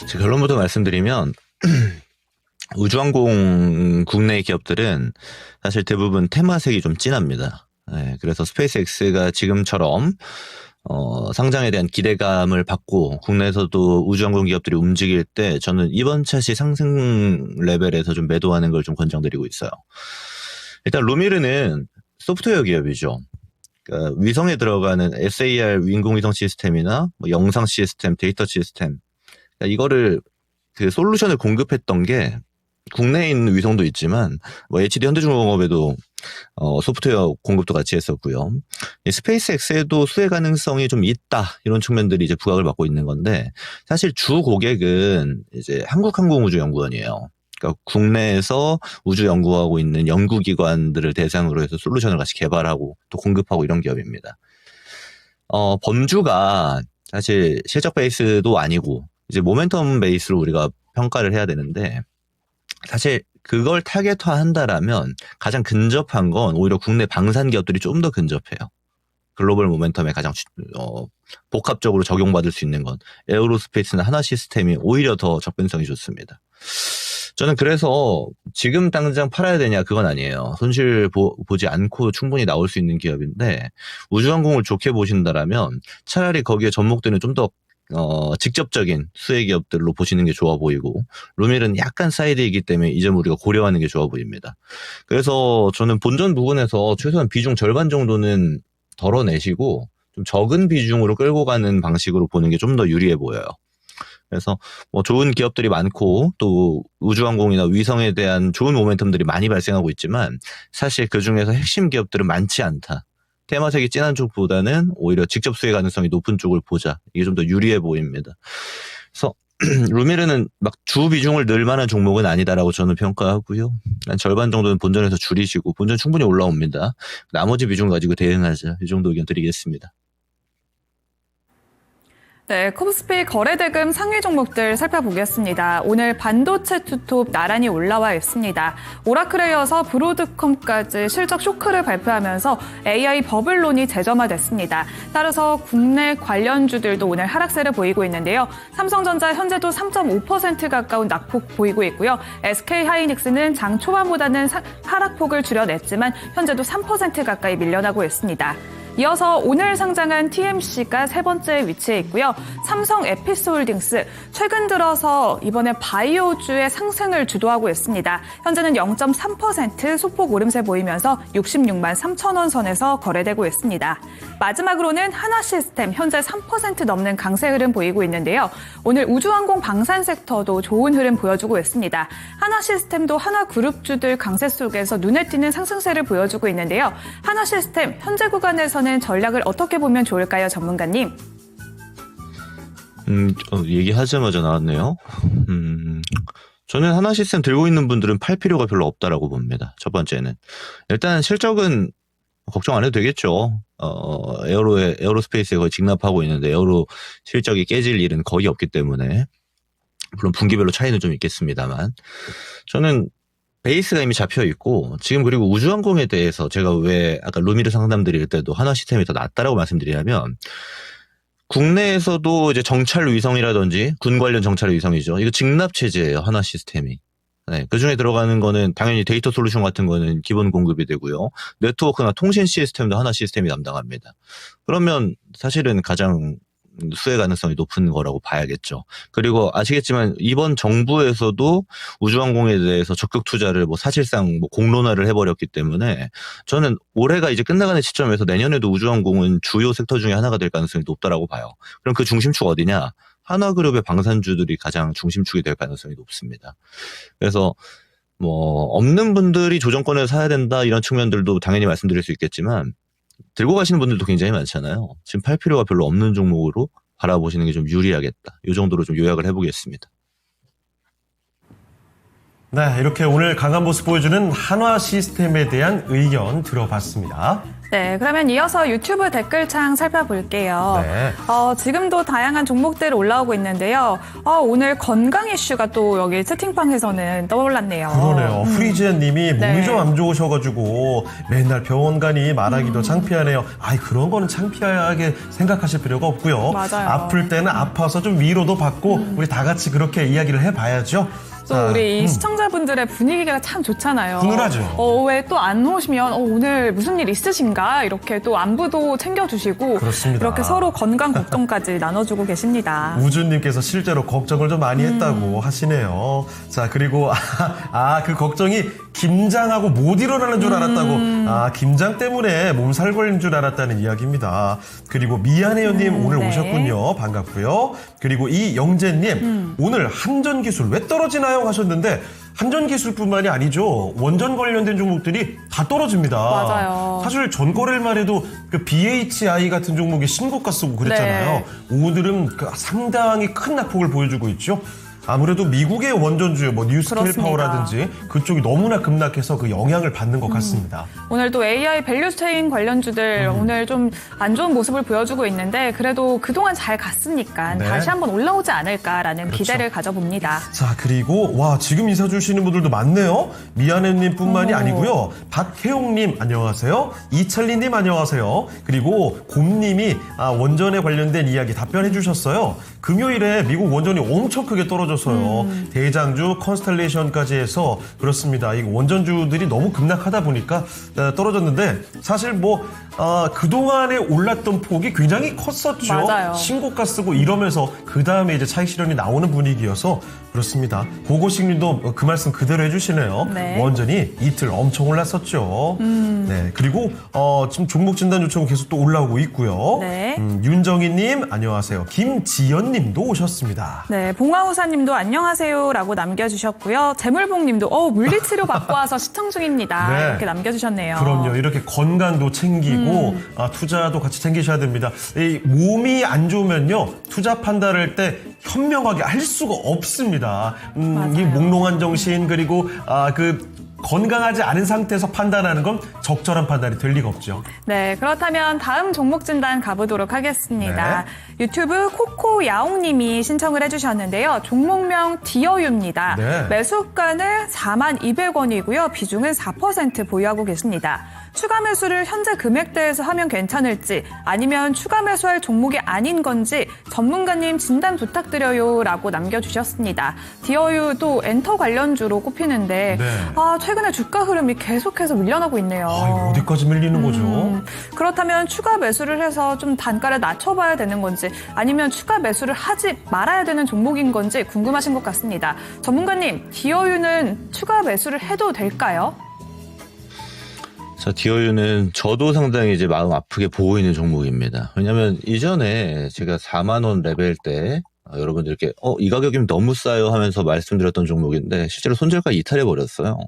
[SPEAKER 4] 제 결론부터 말씀드리면 우주항공 국내 기업들은 사실 대부분 테마색이 좀 진합니다. 네, 그래서 스페이스X가 지금처럼 상장에 대한 기대감을 받고 국내에서도 우주항공 기업들이 움직일 때 저는 이번 차시 상승 레벨에서 좀 매도하는 걸 좀 권장드리고 있어요. 일단 루미르는 소프트웨어 기업이죠. 그러니까 위성에 들어가는 SAR 인공위성 시스템이나 뭐 영상 시스템, 데이터 시스템 그러니까 이거를 그 솔루션을 공급했던 게 국내에 있는 위성도 있지만 뭐 HD 현대중공업에도 소프트웨어 공급도 같이 했었고요. 스페이스X에도 수혜 가능성이 좀 있다 이런 측면들이 이제 부각을 받고 있는 건데 사실 주 고객은 이제 한국항공우주연구원이에요. 그러니까 국내에서 우주 연구하고 있는 연구기관들을 대상으로 해서 솔루션을 같이 개발하고 또 공급하고 이런 기업입니다. 범주가 사실 실적 베이스도 아니고 이제 모멘텀 베이스로 우리가 평가를 해야 되는데 사실 그걸 타겟화 한다라면 가장 근접한 건 오히려 국내 방산 기업들이 좀 더 근접해요. 글로벌 모멘텀에 가장 복합적으로 적용받을 수 있는 건 에어로스페이스나 하나 시스템이 오히려 더 접근성이 좋습니다. 저는 그래서 지금 당장 팔아야 되냐 그건 아니에요. 손실 보지 않고 충분히 나올 수 있는 기업인데 우주항공을 좋게 보신다라면 차라리 거기에 접목되는 좀 더 직접적인 수혜 기업들로 보시는 게 좋아 보이고 루밀은 약간 사이드이기 때문에 이 점 우리가 고려하는 게 좋아 보입니다. 그래서 저는 본전 부분에서 최소한 비중 절반 정도는 덜어내시고 좀 적은 비중으로 끌고 가는 방식으로 보는 게 좀 더 유리해 보여요. 그래서 뭐 좋은 기업들이 많고 또 우주항공이나 위성에 대한 좋은 모멘텀들이 많이 발생하고 있지만 사실 그 중에서 핵심 기업들은 많지 않다. 테마색이 진한 쪽보다는 오히려 직접 수혜 가능성이 높은 쪽을 보자. 이게 좀 더 유리해 보입니다. 그래서 루미르는 막 주 비중을 늘 만한 종목은 아니다라고 저는 평가하고요. 한 절반 정도는 본전에서 줄이시고 본전 충분히 올라옵니다. 나머지 비중 가지고 대응하자. 이 정도 의견 드리겠습니다.
[SPEAKER 3] 네, 코브스피 거래대금 상위 종목들 살펴보겠습니다. 오늘 반도체 투톱 나란히 올라와 있습니다. 오라클에 이어서 브로드컴까지 실적 쇼크를 발표하면서 AI 버블론이 재점화됐습니다. 따라서 국내 관련주들도 오늘 하락세를 보이고 있는데요. 삼성전자 현재도 3.5% 가까운 낙폭 보이고 있고요. SK하이닉스는 장 초반보다는 하락폭을 줄여냈지만 현재도 3% 가까이 밀려나고 있습니다. 이어서 오늘 상장한 TMC가 세 번째 위치에 있고요. 삼성 에피스홀딩스 최근 들어서 이번에 바이오주의 상승을 주도하고 있습니다. 현재는 0.3% 소폭 오름세 보이면서 66만 3천 원 선에서 거래되고 있습니다. 마지막으로는 하나시스템 현재 3% 넘는 강세 흐름 보이고 있는데요. 오늘 우주항공 방산 섹터도 좋은 흐름 보여주고 있습니다. 하나시스템도 하나그룹주들 강세 속에서 눈에 띄는 상승세를 보여주고 있는데요. 하나시스템 현재 구간에서는 전략을 어떻게 보면 좋을까요, 전문가님?
[SPEAKER 4] 얘기하자마자 나왔네요. 저는 하나 시스템 들고 있는 분들은 팔 필요가 별로 없다라고 봅니다. 첫 번째는. 일단 실적은 걱정 안 해도 되겠죠. 에어로스페이스에 거의 직납하고 있는데 에어로 실적이 깨질 일은 거의 없기 때문에. 물론 분기별로 차이는 좀 있겠습니다만. 저는 베이스가 이미 잡혀 있고 지금 그리고 우주항공에 대해서 제가 왜 아까 루미르 상담 드릴 때도 하나 시스템이 더 낫다라고 말씀드리냐면 국내에서도 이제 정찰 위성이라든지 군 관련 정찰 위성이죠. 이거 직납 체제예요. 하나 시스템이. 네, 그 중에 들어가는 거는 당연히 데이터 솔루션 같은 거는 기본 공급이 되고요. 네트워크나 통신 시스템도 하나 시스템이 담당합니다. 그러면 사실은 가장 수혜 가능성이 높은 거라고 봐야겠죠. 그리고 아시겠지만 이번 정부에서도 우주항공에 대해서 적극 투자를 사실상 공론화를 해버렸기 때문에 저는 올해가 이제 끝나가는 시점에서 내년에도 우주항공은 주요 섹터 중에 하나가 될 가능성이 높다라고 봐요. 그럼 그 중심축 어디냐? 하나그룹의 방산주들이 가장 중심축이 될 가능성이 높습니다. 그래서 없는 분들이 조정권을 사야 된다 이런 측면들도 당연히 말씀드릴 수 있겠지만 들고 가시는 분들도 굉장히 많잖아요. 지금 팔 필요가 별로 없는 종목으로 바라보시는 게 좀 유리하겠다. 이 정도로 좀 요약을 해보겠습니다.
[SPEAKER 2] 네, 이렇게 오늘 강한 모습 보여주는 한화 시스템에 대한 의견 들어봤습니다.
[SPEAKER 3] 네, 그러면 이어서 유튜브 댓글창 살펴볼게요.
[SPEAKER 2] 네.
[SPEAKER 3] 지금도 다양한 종목들 올라오고 있는데요. 오늘 건강 이슈가 또 여기 채팅방에서는 떠올랐네요.
[SPEAKER 2] 그러네요. 프리지안 님이 몸이
[SPEAKER 3] 네.
[SPEAKER 2] 좀 안 좋으셔가지고 맨날 병원 가니 말하기도 창피하네요. 그런 거는 창피하게 생각하실 필요가 없고요.
[SPEAKER 3] 맞아요.
[SPEAKER 2] 아플 때는 아파서 좀 위로도 받고 우리 다 같이 그렇게 이야기를 해봐야죠.
[SPEAKER 3] 또 우리 이 시청자분들의 분위기가 참 좋잖아요.
[SPEAKER 2] 훈훈하죠.
[SPEAKER 3] 왜 또 안 오시면 오늘 무슨 일 있으신가 이렇게 또 안부도 챙겨주시고
[SPEAKER 2] 그렇습니다.
[SPEAKER 3] 이렇게 서로 건강 걱정까지 나눠주고 계십니다.
[SPEAKER 2] 우주님께서 실제로 걱정을 좀 많이 했다고 하시네요. 자, 그리고 그 걱정이 김장하고 못 일어나는 줄 알았다고. 김장 때문에 몸살 걸린 줄 알았다는 이야기입니다. 그리고 미안해요님 오늘
[SPEAKER 3] 네.
[SPEAKER 2] 오셨군요. 반갑고요. 그리고 이영재님 오늘 한전기술 왜 떨어지나요? 하셨는데 한전기술뿐만이 아니죠. 원전 관련된 종목들이 다 떨어집니다.
[SPEAKER 3] 맞아요.
[SPEAKER 2] 사실 전거래일만 해도 그 BHI 같은 종목이 신고가 쓰고 그랬잖아요. 오늘은 그 상당히 큰 낙폭을 보여주고 있죠. 아무래도 미국의 원전주요, 뭐 뉴스케일
[SPEAKER 3] 그렇습니다.
[SPEAKER 2] 파워라든지 그쪽이 너무나 급락해서 그 영향을 받는 것 같습니다.
[SPEAKER 3] 오늘 또 AI 밸류체인 관련주들 오늘 좀 안 좋은 모습을 보여주고 있는데 그래도 그동안 잘 갔으니까
[SPEAKER 2] 네.
[SPEAKER 3] 다시 한번 올라오지 않을까라는
[SPEAKER 2] 그렇죠.
[SPEAKER 3] 기대를 가져봅니다.
[SPEAKER 2] 자, 그리고 와 지금 인사 주시는 분들도 많네요. 미안해님뿐만이 아니고요. 박혜용님 안녕하세요. 이철리님 안녕하세요. 그리고 곰님이 원전에 관련된 이야기 답변해 주셨어요. 금요일에 미국 원전이 엄청 크게 떨어졌어요. 대장주, 컨스텔레이션까지 해서 그렇습니다. 이 원전주들이 너무 급락하다 보니까 떨어졌는데 사실 뭐 그동안에 올랐던 폭이 굉장히 컸었죠.
[SPEAKER 3] 맞아요.
[SPEAKER 2] 신고가 쓰고 이러면서 그 다음에 이제 차익 실현이 나오는 분위기여서 그렇습니다. 고고식님도 그 말씀 그대로 해주시네요.
[SPEAKER 3] 네.
[SPEAKER 2] 원전이 이틀 엄청 올랐었죠. 네, 그리고 지금 종목 진단 요청 계속 또 올라오고 있고요.
[SPEAKER 3] 네.
[SPEAKER 2] 윤정희님 안녕하세요. 김지연님도 오셨습니다.
[SPEAKER 3] 네, 봉화우사님도 안녕하세요라고 남겨주셨고요. 재물봉님도 물리치료 받고 와서 시청 중입니다.
[SPEAKER 2] 네.
[SPEAKER 3] 이렇게 남겨주셨네요.
[SPEAKER 2] 그럼요. 이렇게 건강도 챙기고 투자도 같이 챙기셔야 됩니다. 이 몸이 안 좋으면요. 투자 판단할 때 현명하게 할 수가 없습니다. 이
[SPEAKER 3] 맞아요.
[SPEAKER 2] 몽롱한 정신 그리고 건강하지 않은 상태에서 판단하는 건 적절한 판단이 될 리가 없죠.
[SPEAKER 3] 네, 그렇다면 다음 종목 진단 가보도록 하겠습니다. 유튜브 코코야옹님이 신청을 해주셨는데요. 종목명 디어유입니다.
[SPEAKER 2] 네.
[SPEAKER 3] 매수가는 42,200원이고요. 비중은 4% 보유하고 계십니다. 추가 매수를 현재 금액대에서 하면 괜찮을지 아니면 추가 매수할 종목이 아닌 건지 전문가님 진단 부탁드려요 라고 남겨주셨습니다. 디어유도 엔터 관련주로 꼽히는데
[SPEAKER 2] 네.
[SPEAKER 3] 최근에 주가 흐름이 계속해서 밀려나고 있네요.
[SPEAKER 2] 이거 어디까지 밀리는 거죠?
[SPEAKER 3] 그렇다면 추가 매수를 해서 좀 단가를 낮춰봐야 되는 건지 아니면 추가 매수를 하지 말아야 되는 종목인 건지 궁금하신 것 같습니다. 전문가님, 디어유는 추가 매수를 해도 될까요?
[SPEAKER 4] 자, 디어유는 저도 상당히 이제 마음 아프게 보고 있는 종목입니다. 왜냐면 이전에 제가 4만 원 레벨 때 여러분들 이렇게 이 가격이면 너무 싸요 하면서 말씀드렸던 종목인데 실제로 손절가 이탈해 버렸어요.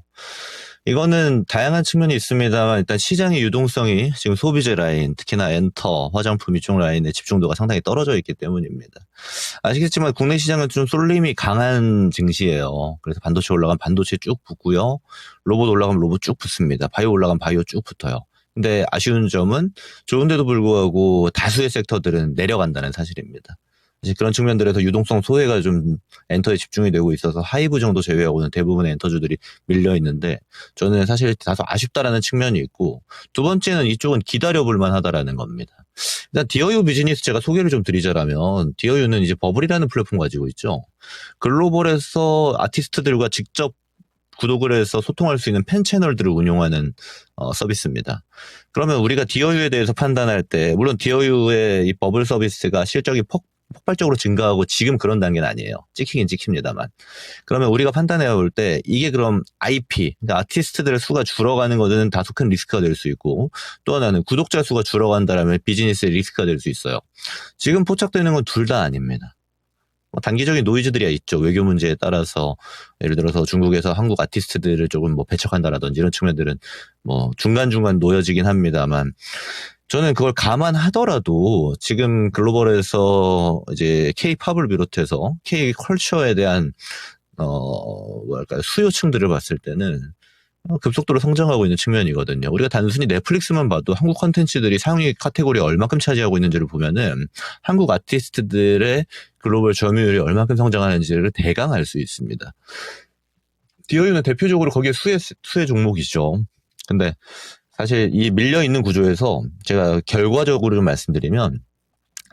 [SPEAKER 4] 이거는 다양한 측면이 있습니다만 일단 시장의 유동성이 지금 소비재 라인, 특히나 엔터, 화장품 이쪽 라인의 집중도가 상당히 떨어져 있기 때문입니다. 아시겠지만 국내 시장은 좀 쏠림이 강한 증시예요. 그래서 반도체 올라가면 반도체 쭉 붙고요. 로봇 올라가면 로봇 쭉 붙습니다. 바이오 올라가면 바이오 쭉 붙어요. 근데 아쉬운 점은 좋은데도 불구하고 다수의 섹터들은 내려간다는 사실입니다. 이제 그런 측면들에서 유동성 소외가 좀 엔터에 집중이 되고 있어서 하이브 정도 제외하고는 대부분의 엔터주들이 밀려 있는데 저는 사실 다소 아쉽다라는 측면이 있고 두 번째는 이쪽은 기다려볼 만하다라는 겁니다. 일단 디어유 비즈니스 제가 소개를 좀 드리자라면 디어유는 이제 버블이라는 플랫폼 가지고 있죠. 글로벌에서 아티스트들과 직접 구독을 해서 소통할 수 있는 팬 채널들을 운용하는 서비스입니다. 그러면 우리가 디어유에 대해서 판단할 때 물론 디어유의 이 버블 서비스가 실적이 폭발적으로 증가하고 지금 그런 단계는 아니에요. 찍히긴 찍힙니다만. 그러면 우리가 판단해 볼 때 이게 그럼 IP, 그러니까 아티스트들의 수가 줄어가는 것은 다소 큰 리스크가 될 수 있고 또 하나는 구독자 수가 줄어간다면 비즈니스의 리스크가 될 수 있어요. 지금 포착되는 건 둘 다 아닙니다. 단기적인 노이즈들이 있죠. 외교 문제에 따라서 예를 들어서 중국에서 한국 아티스트들을 조금 배척한다라든지 이런 측면들은 중간중간 놓여지긴 합니다만 저는 그걸 감안하더라도 지금 글로벌에서 이제 K-팝을 비롯해서 K-컬처에 대한 수요층들을 봤을 때는 급속도로 성장하고 있는 측면이거든요. 우리가 단순히 넷플릭스만 봐도 한국 콘텐츠들이 상위 카테고리에 얼마큼 차지하고 있는지를 보면은 한국 아티스트들의 글로벌 점유율이 얼마큼 성장하는지를 대강 알 수 있습니다. 디어유는 대표적으로 거기에 수혜 종목이죠. 근데 사실 이 밀려있는 구조에서 제가 결과적으로 좀 말씀드리면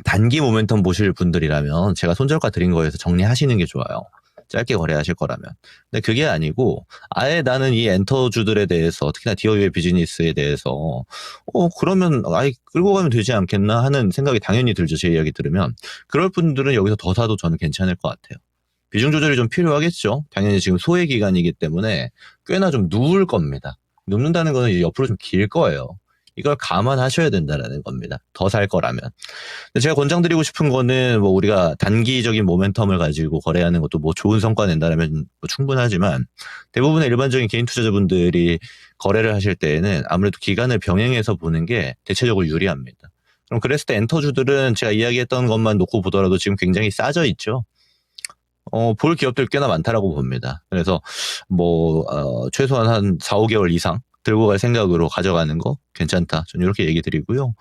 [SPEAKER 4] 단기 모멘텀 보실 분들이라면 제가 손절가 드린 거에서 정리하시는 게 좋아요. 짧게 거래하실 거라면. 근데 그게 아니고 아예 나는 이 엔터주들에 대해서 특히나 디어유의 비즈니스에 대해서 그러면 아예 끌고 가면 되지 않겠나 하는 생각이 당연히 들죠. 제 이야기 들으면. 그럴 분들은 여기서 더 사도 저는 괜찮을 것 같아요. 비중 조절이 좀 필요하겠죠. 당연히 지금 소외 기간이기 때문에 꽤나 좀 누울 겁니다. 눕는다는 거는 이제 옆으로 좀 길 거예요. 이걸 감안하셔야 된다라는 겁니다. 더 살 거라면. 근데 제가 권장드리고 싶은 거는 뭐 우리가 단기적인 모멘텀을 가지고 거래하는 것도 뭐 좋은 성과 낸다라면 뭐 충분하지만 대부분의 일반적인 개인 투자자분들이 거래를 하실 때에는 아무래도 기간을 병행해서 보는 게 대체적으로 유리합니다. 그럼 그랬을 때 엔터주들은 제가 이야기했던 것만 놓고 보더라도 지금 굉장히 싸져 있죠. 볼 기업들 꽤나 많다라고 봅니다. 그래서 최소한 한 4, 5개월 이상 들고 갈 생각으로 가져가는 거 괜찮다. 저는 이렇게 얘기 드리고요.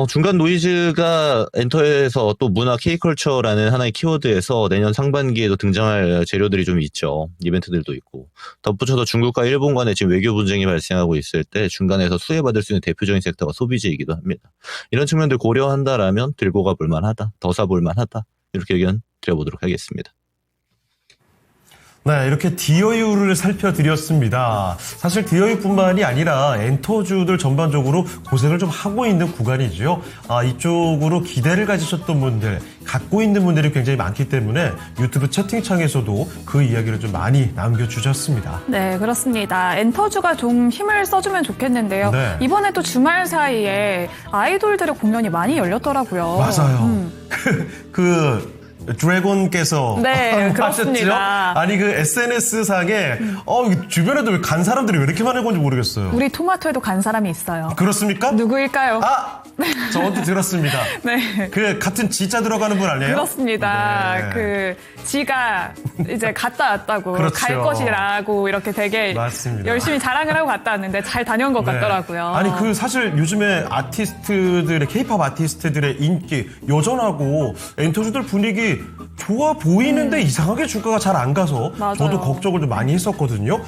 [SPEAKER 4] 중간 노이즈가 엔터에서 또 문화 K컬처라는 하나의 키워드에서 내년 상반기에도 등장할 재료들이 좀 있죠. 이벤트들도 있고. 덧붙여서 중국과 일본 간에 지금 외교 분쟁이 발생하고 있을 때 중간에서 수혜받을 수 있는 대표적인 섹터가 소비재이기도 합니다. 이런 측면들 고려한다라면 들고 가볼 만하다. 더 사볼 만하다. 이렇게 의견 드려보도록 하겠습니다.
[SPEAKER 2] 네, 이렇게 DOU를 살펴드렸습니다. 사실 DOU뿐만이 아니라 엔터주들 전반적으로 고생을 좀 하고 있는 구간이죠. 이쪽으로 기대를 가지셨던 분들, 갖고 있는 분들이 굉장히 많기 때문에 유튜브 채팅창에서도 그 이야기를 좀 많이 남겨주셨습니다.
[SPEAKER 3] 네, 그렇습니다. 엔터주가 좀 힘을 써주면 좋겠는데요.
[SPEAKER 2] 네.
[SPEAKER 3] 이번에 또 주말 사이에 아이돌들의 공연이 많이 열렸더라고요.
[SPEAKER 2] 맞아요. 드래곤께서
[SPEAKER 3] 네, 그렇습니다.
[SPEAKER 2] 아니 SNS상에 주변에도 간 사람들이 왜 이렇게 많은 건지 모르겠어요.
[SPEAKER 3] 우리 토마토에도 간 사람이 있어요.
[SPEAKER 2] 그렇습니까?
[SPEAKER 3] 누구일까요?
[SPEAKER 2] 저도 들었습니다.
[SPEAKER 3] 네.
[SPEAKER 2] 같은 지자 들어가는 분 아니에요?
[SPEAKER 3] 그렇습니다.
[SPEAKER 2] 네.
[SPEAKER 3] 지가 이제 갔다 왔다고
[SPEAKER 2] 그렇죠.
[SPEAKER 3] 갈 것이라고 이렇게 되게
[SPEAKER 2] 맞습니다.
[SPEAKER 3] 열심히 자랑을 하고 갔다 왔는데 잘 다녀온 것 같더라고요.
[SPEAKER 2] 아니 사실 요즘에 K-팝 아티스트들의 인기 여전하고 엔터주들 분위기 좋아 보이는데 이상하게 주가가 잘 안 가서
[SPEAKER 3] 맞아요.
[SPEAKER 2] 저도 걱정을 좀 많이 했었거든요.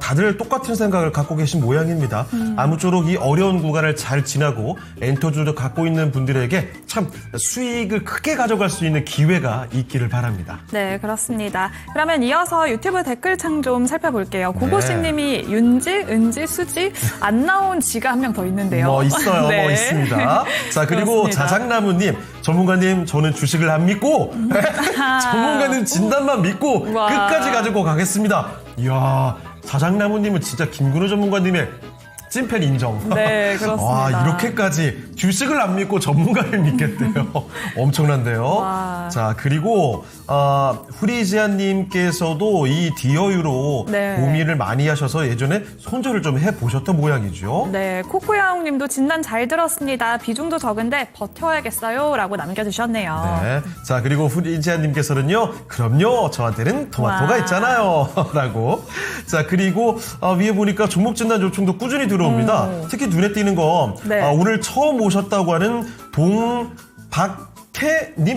[SPEAKER 2] 다들 똑같은 생각을 갖고 계신 모양입니다. 아무쪼록 이 어려운 구간을 잘 지나고 엔터주를 갖고 있는 분들에게 참 수익을 크게 가져갈 수 있는 기회가 있기를 바랍니다.
[SPEAKER 3] 네, 그렇습니다. 그러면 이어서 유튜브 댓글창 좀 살펴볼게요. 고고씨님이 윤지, 은지, 수지 안 나온 지가 한 명 더 있는데요.
[SPEAKER 2] 있어요.
[SPEAKER 3] 네.
[SPEAKER 2] 있습니다. 자, 그리고
[SPEAKER 3] 그렇습니다.
[SPEAKER 2] 자작나무님, 전문가님, 저는 주식을 안 믿고 전문가님 진단만 믿고
[SPEAKER 3] 우와.
[SPEAKER 2] 끝까지 가지고 가겠습니다. 이야, 자작나무님은 진짜 김근우 전문가님의 찐팬 인정.
[SPEAKER 3] 네, 그렇습니다.
[SPEAKER 2] 와, 이렇게까지 주식을 안 믿고 전문가를 믿겠대요. 엄청난데요.
[SPEAKER 3] 와.
[SPEAKER 2] 자, 그리고 후리지안님께서도 이 디어유로
[SPEAKER 3] 네.
[SPEAKER 2] 고민을 많이 하셔서 예전에 손절을 좀 해보셨던 모양이죠.
[SPEAKER 3] 네, 코코야옹님도 진단 잘 들었습니다. 비중도 적은데 버텨야겠어요. 라고 남겨주셨네요.
[SPEAKER 2] 네. 자, 그리고 후리지안님께서는요, 그럼요, 저한테는 토마토가
[SPEAKER 3] 와.
[SPEAKER 2] 있잖아요. 라고. 자, 그리고 위에 보니까 종목 진단 요청도 꾸준히 들어옵니다. 특히 눈에 띄는 건
[SPEAKER 3] 네.
[SPEAKER 2] 오늘 처음 오셨다고 하는 동박혜님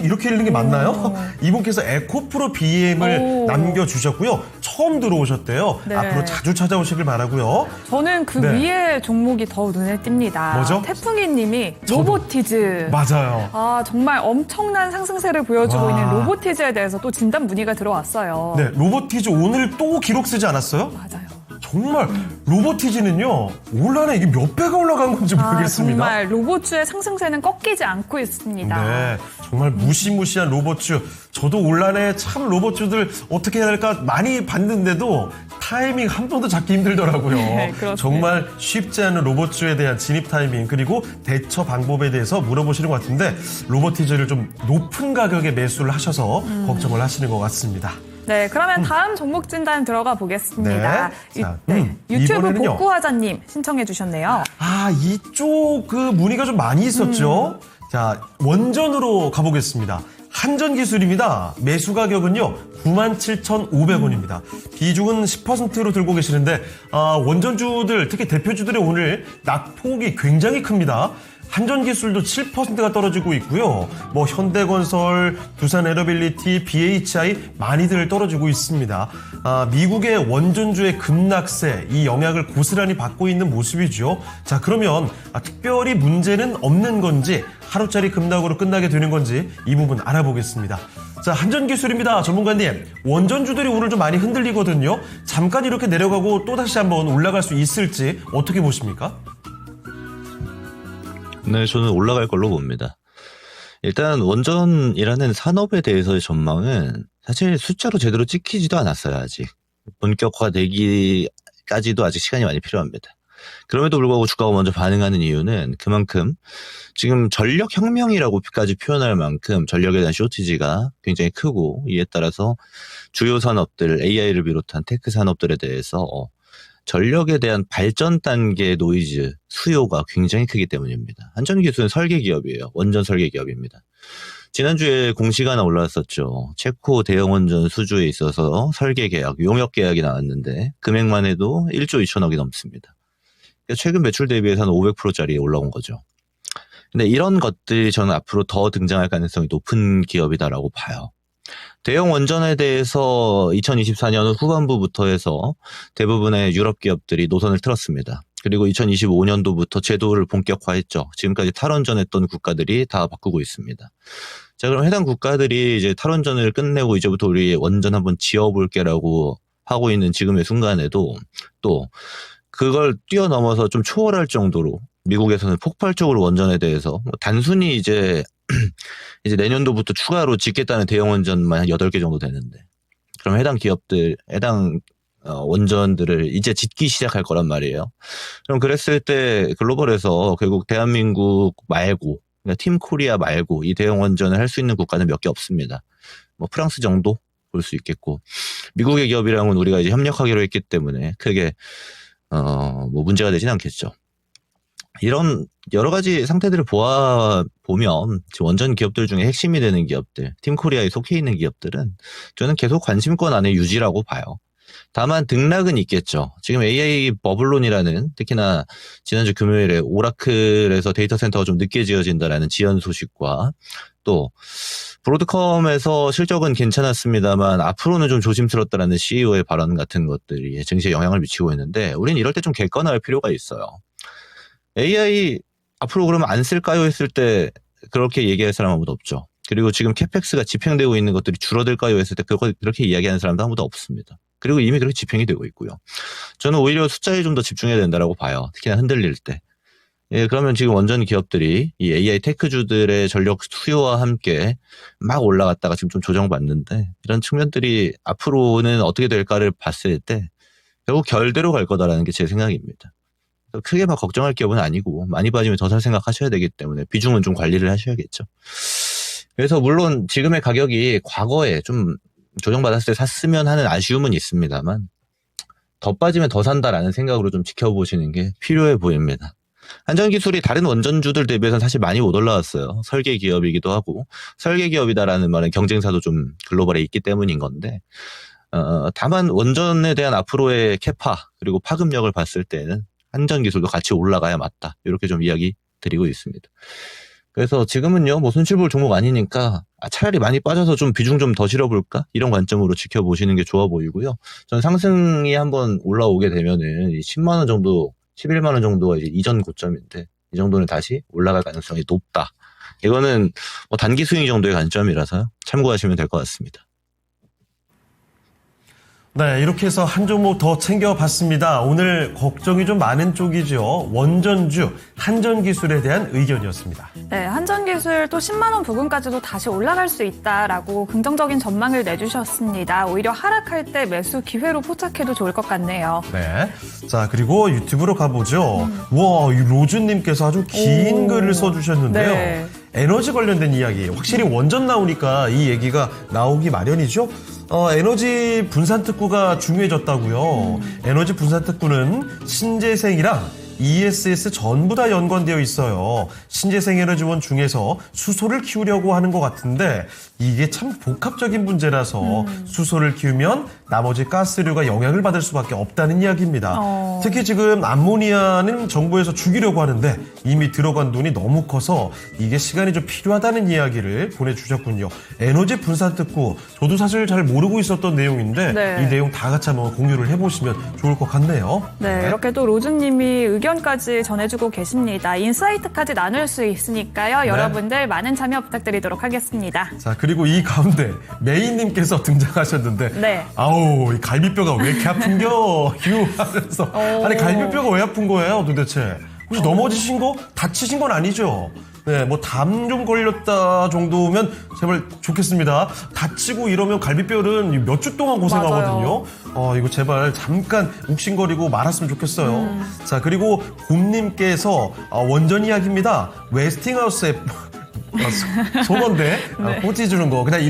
[SPEAKER 2] 이렇게 읽는 게 맞나요? 이분께서 에코프로 BM을
[SPEAKER 3] 오.
[SPEAKER 2] 남겨주셨고요. 처음 들어오셨대요.
[SPEAKER 3] 네.
[SPEAKER 2] 앞으로 자주 찾아오시길 바라고요.
[SPEAKER 3] 저는 그
[SPEAKER 2] 네.
[SPEAKER 3] 위에 종목이 더 눈에 띕니다.
[SPEAKER 2] 뭐죠?
[SPEAKER 3] 태풍이님이
[SPEAKER 2] 저도.
[SPEAKER 3] 로보티즈.
[SPEAKER 2] 맞아요.
[SPEAKER 3] 정말 엄청난 상승세를 보여주고
[SPEAKER 2] 와.
[SPEAKER 3] 있는 로보티즈에 대해서 또 진단 문의가 들어왔어요.
[SPEAKER 2] 네, 로보티즈 오늘 또 기록 쓰지 않았어요?
[SPEAKER 3] 맞아요.
[SPEAKER 2] 정말 로보티즈는요, 올라는 이게 몇 배가 올라간 건지 모르겠습니다.
[SPEAKER 3] 정말 로봇주의 상승세는 꺾이지 않고 있습니다.
[SPEAKER 2] 네, 정말 무시무시한 로봇주. 저도 올란에 참 로봇주들 어떻게 해야 될까 많이 봤는데도 타이밍 한 번도 잡기 힘들더라고요.
[SPEAKER 3] 네, 그렇습니다.
[SPEAKER 2] 정말 쉽지 않은 로봇주에 대한 진입 타이밍 그리고 대처 방법에 대해서 물어보시는 것 같은데 로보티즈를 좀 높은 가격에 매수를 하셔서 걱정을 하시는 것 같습니다.
[SPEAKER 3] 네, 그러면 다음 종목 진단 들어가 보겠습니다.
[SPEAKER 2] 네. 자,
[SPEAKER 3] 유튜브
[SPEAKER 2] 이번에는요.
[SPEAKER 3] 복구하자님 신청해 주셨네요.
[SPEAKER 2] 이쪽 문의가 좀 많이 있었죠. 자, 원전으로 가보겠습니다. 한전기술입니다. 매수 가격은요 97,500원입니다. 비중은 10%로 들고 계시는데 원전주들 특히 대표주들의 오늘 낙폭이 굉장히 큽니다. 한전기술도 7%가 떨어지고 있고요. 현대건설, 두산에너빌리티, BHI 많이들 떨어지고 있습니다. 미국의 원전주의 급락세 이 영향을 고스란히 받고 있는 모습이죠. 자, 그러면 특별히 문제는 없는 건지 하루짜리 급락으로 끝나게 되는 건지 이 부분 알아보겠습니다. 자, 한전기술입니다. 전문가님, 원전주들이 오늘 좀 많이 흔들리거든요. 잠깐 이렇게 내려가고 또다시 한번 올라갈 수 있을지 어떻게 보십니까?
[SPEAKER 4] 네, 저는 올라갈 걸로 봅니다. 일단 원전이라는 산업에 대해서의 전망은 사실 숫자로 제대로 찍히지도 않았어요, 아직. 본격화되기까지도 아직 시간이 많이 필요합니다. 그럼에도 불구하고 주가가 먼저 반응하는 이유는 그만큼 지금 전력혁명이라고까지 표현할 만큼 전력에 대한 쇼티지가 굉장히 크고, 이에 따라서 주요 산업들, AI를 비롯한 테크 산업들에 대해서 전력에 대한 발전 단계 노이즈 수요가 굉장히 크기 때문입니다. 한전기술은 설계 기업이에요. 원전 설계 기업입니다. 지난주에 공시가 하나 올라왔었죠. 체코 대형 원전 수주에 있어서 설계 계약, 용역 계약이 나왔는데 금액만 해도 1조 2천억이 넘습니다. 최근 매출 대비해서는 500%짜리 올라온 거죠. 근데 이런 것들이 저는 앞으로 더 등장할 가능성이 높은 기업이다라고 봐요. 대형 원전에 대해서 2024년 후반부부터 해서 대부분의 유럽 기업들이 노선을 틀었습니다. 그리고 2025년도부터 제도를 본격화했죠. 지금까지 탈원전했던 국가들이 다 바꾸고 있습니다. 자, 그럼 해당 국가들이 이제 탈원전을 끝내고 이제부터 우리 원전 한번 지어볼게라고 하고 있는 지금의 순간에도 또 그걸 뛰어넘어서 좀 초월할 정도로 미국에서는 폭발적으로 원전에 대해서 단순히 이제 내년도부터 추가로 짓겠다는 대형 원전만 한 8개 정도 되는데, 그럼 해당 기업들, 해당 원전들을 이제 짓기 시작할 거란 말이에요. 그럼 그랬을 때 글로벌에서 결국 대한민국 말고, 그러니까 팀 코리아 말고 이 대형 원전을 할 수 있는 국가는 몇 개 없습니다. 뭐 프랑스 정도 볼 수 있겠고, 미국의 기업이랑은 우리가 이제 협력하기로 했기 때문에 크게 뭐 문제가 되진 않겠죠. 이런 여러 가지 상태들을 보면 원전 기업들 중에 핵심이 되는 기업들, 팀코리아에 속해 있는 기업들은 저는 계속 관심권 안에 유지라고 봐요. 다만 등락은 있겠죠. 지금 AI 버블론이라는, 특히나 지난주 금요일에 오라클에서 데이터 센터가 좀 늦게 지어진다라는 지연 소식과, 또 브로드컴에서 실적은 괜찮았습니다만 앞으로는 좀 조심스럽다라는 CEO의 발언 같은 것들이 증시에 영향을 미치고 있는데, 우린 이럴 때 좀 객관화할 필요가 있어요. AI 앞으로 그러면 안 쓸까요 했을 때 그렇게 얘기할 사람 아무도 없죠. 그리고 지금 캐펙스가 집행되고 있는 것들이 줄어들까요 했을 때 그렇게 이야기하는 사람도 아무도 없습니다. 그리고 이미 그렇게 집행이 되고 있고요. 저는 오히려 숫자에 좀 더 집중해야 된다고 봐요. 특히나 흔들릴 때. 예, 그러면 지금 원전 기업들이 이 AI 테크주들의 전력 수요와 함께 막 올라갔다가 지금 좀 조정받는데, 이런 측면들이 앞으로는 어떻게 될까를 봤을 때 결국 결대로 갈 거다라는 게 제 생각입니다. 크게 막 걱정할 기업은 아니고, 많이 빠지면 더 살 생각하셔야 되기 때문에 비중은 좀 관리를 하셔야겠죠. 그래서 물론 지금의 가격이 과거에 좀 조정받았을 때 샀으면 하는 아쉬움은 있습니다만, 더 빠지면 더 산다라는 생각으로 좀 지켜보시는 게 필요해 보입니다. 한전기술이 다른 원전주들 대비해서는 사실 많이 못 올라왔어요. 설계 기업이기도 하고, 설계 기업이다라는 말은 경쟁사도 좀 글로벌에 있기 때문인 건데, 다만 원전에 대한 앞으로의 캐파 그리고 파급력을 봤을 때는 한전기술도 같이 올라가야 맞다, 이렇게 좀 이야기 드리고 있습니다. 그래서 지금은요, 뭐 손실 볼 종목 아니니까 차라리 많이 빠져서 좀 비중 좀 더 실어볼까, 이런 관점으로 지켜보시는 게 좋아 보이고요. 저는 상승이 한번 올라오게 되면은 10만 원 정도, 11만 원 정도가 이제 이전 고점인데, 이 정도는 다시 올라갈 가능성이 높다. 이거는 뭐 단기 스윙 정도의 관점이라서요, 참고하시면 될 것 같습니다.
[SPEAKER 2] 네, 이렇게 해서 한 종목 더 챙겨봤습니다. 오늘 걱정이 좀 많은 쪽이죠. 원전주 한전기술에 대한 의견이었습니다.
[SPEAKER 3] 네, 한전기술 또 10만 원 부근까지도 다시 올라갈 수 있다라고 긍정적인 전망을 내주셨습니다. 오히려 하락할 때 매수 기회로 포착해도 좋을 것 같네요.
[SPEAKER 2] 네. 자, 그리고 유튜브로 가보죠. 와, 이 로즈님께서 아주 긴 글을 써주셨는데요.
[SPEAKER 3] 네.
[SPEAKER 2] 에너지 관련된 이야기. 확실히 원전 나오니까 이 얘기가 나오기 마련이죠. 에너지 분산 특구가 중요해졌다고요. 에너지 분산 특구는 신재생이랑 ESS 전부 다 연관되어 있어요. 신재생에너지원 중에서 수소를 키우려고 하는 것 같은데 이게 참 복합적인 문제라서 수소를 키우면 나머지 가스류가 영향을 받을 수밖에 없다는 이야기입니다. 특히 지금 암모니아는 정부에서 죽이려고 하는데 이미 들어간 돈이 너무 커서 이게 시간이 좀 필요하다는 이야기를 보내주셨군요. 에너지 분산 특구, 저도 사실 잘 모르고 있었던 내용인데
[SPEAKER 3] 네.
[SPEAKER 2] 이 내용 다 같이 한번 공유를 해보시면 좋을 것 같네요.
[SPEAKER 3] 네, 이렇게 또 로즈님이 의견까지 전해주고 계십니다. 인사이트까지 나눌 수 있으니까요.
[SPEAKER 2] 네.
[SPEAKER 3] 여러분들 많은 참여 부탁드리도록 하겠습니다.
[SPEAKER 2] 자, 그리고 이 가운데 메인님께서 등장하셨는데
[SPEAKER 3] 네.
[SPEAKER 2] 아우, 이 갈비뼈가 왜 이렇게 아픈겨? 휴 하면서 아니 갈비뼈가 왜 아픈 거예요 도대체? 혹시 넘어지신 거, 다치신 건 아니죠? 네, 뭐 담 좀 걸렸다 정도면 제발 좋겠습니다. 다치고 이러면 갈비뼈는 몇 주 동안 고생하거든요. 이거 제발 잠깐 욱신거리고 말았으면 좋겠어요. 자, 그리고 곰님께서 원전 이야기입니다. 웨스팅하우스에 소건데 꽂이 주는 거 그냥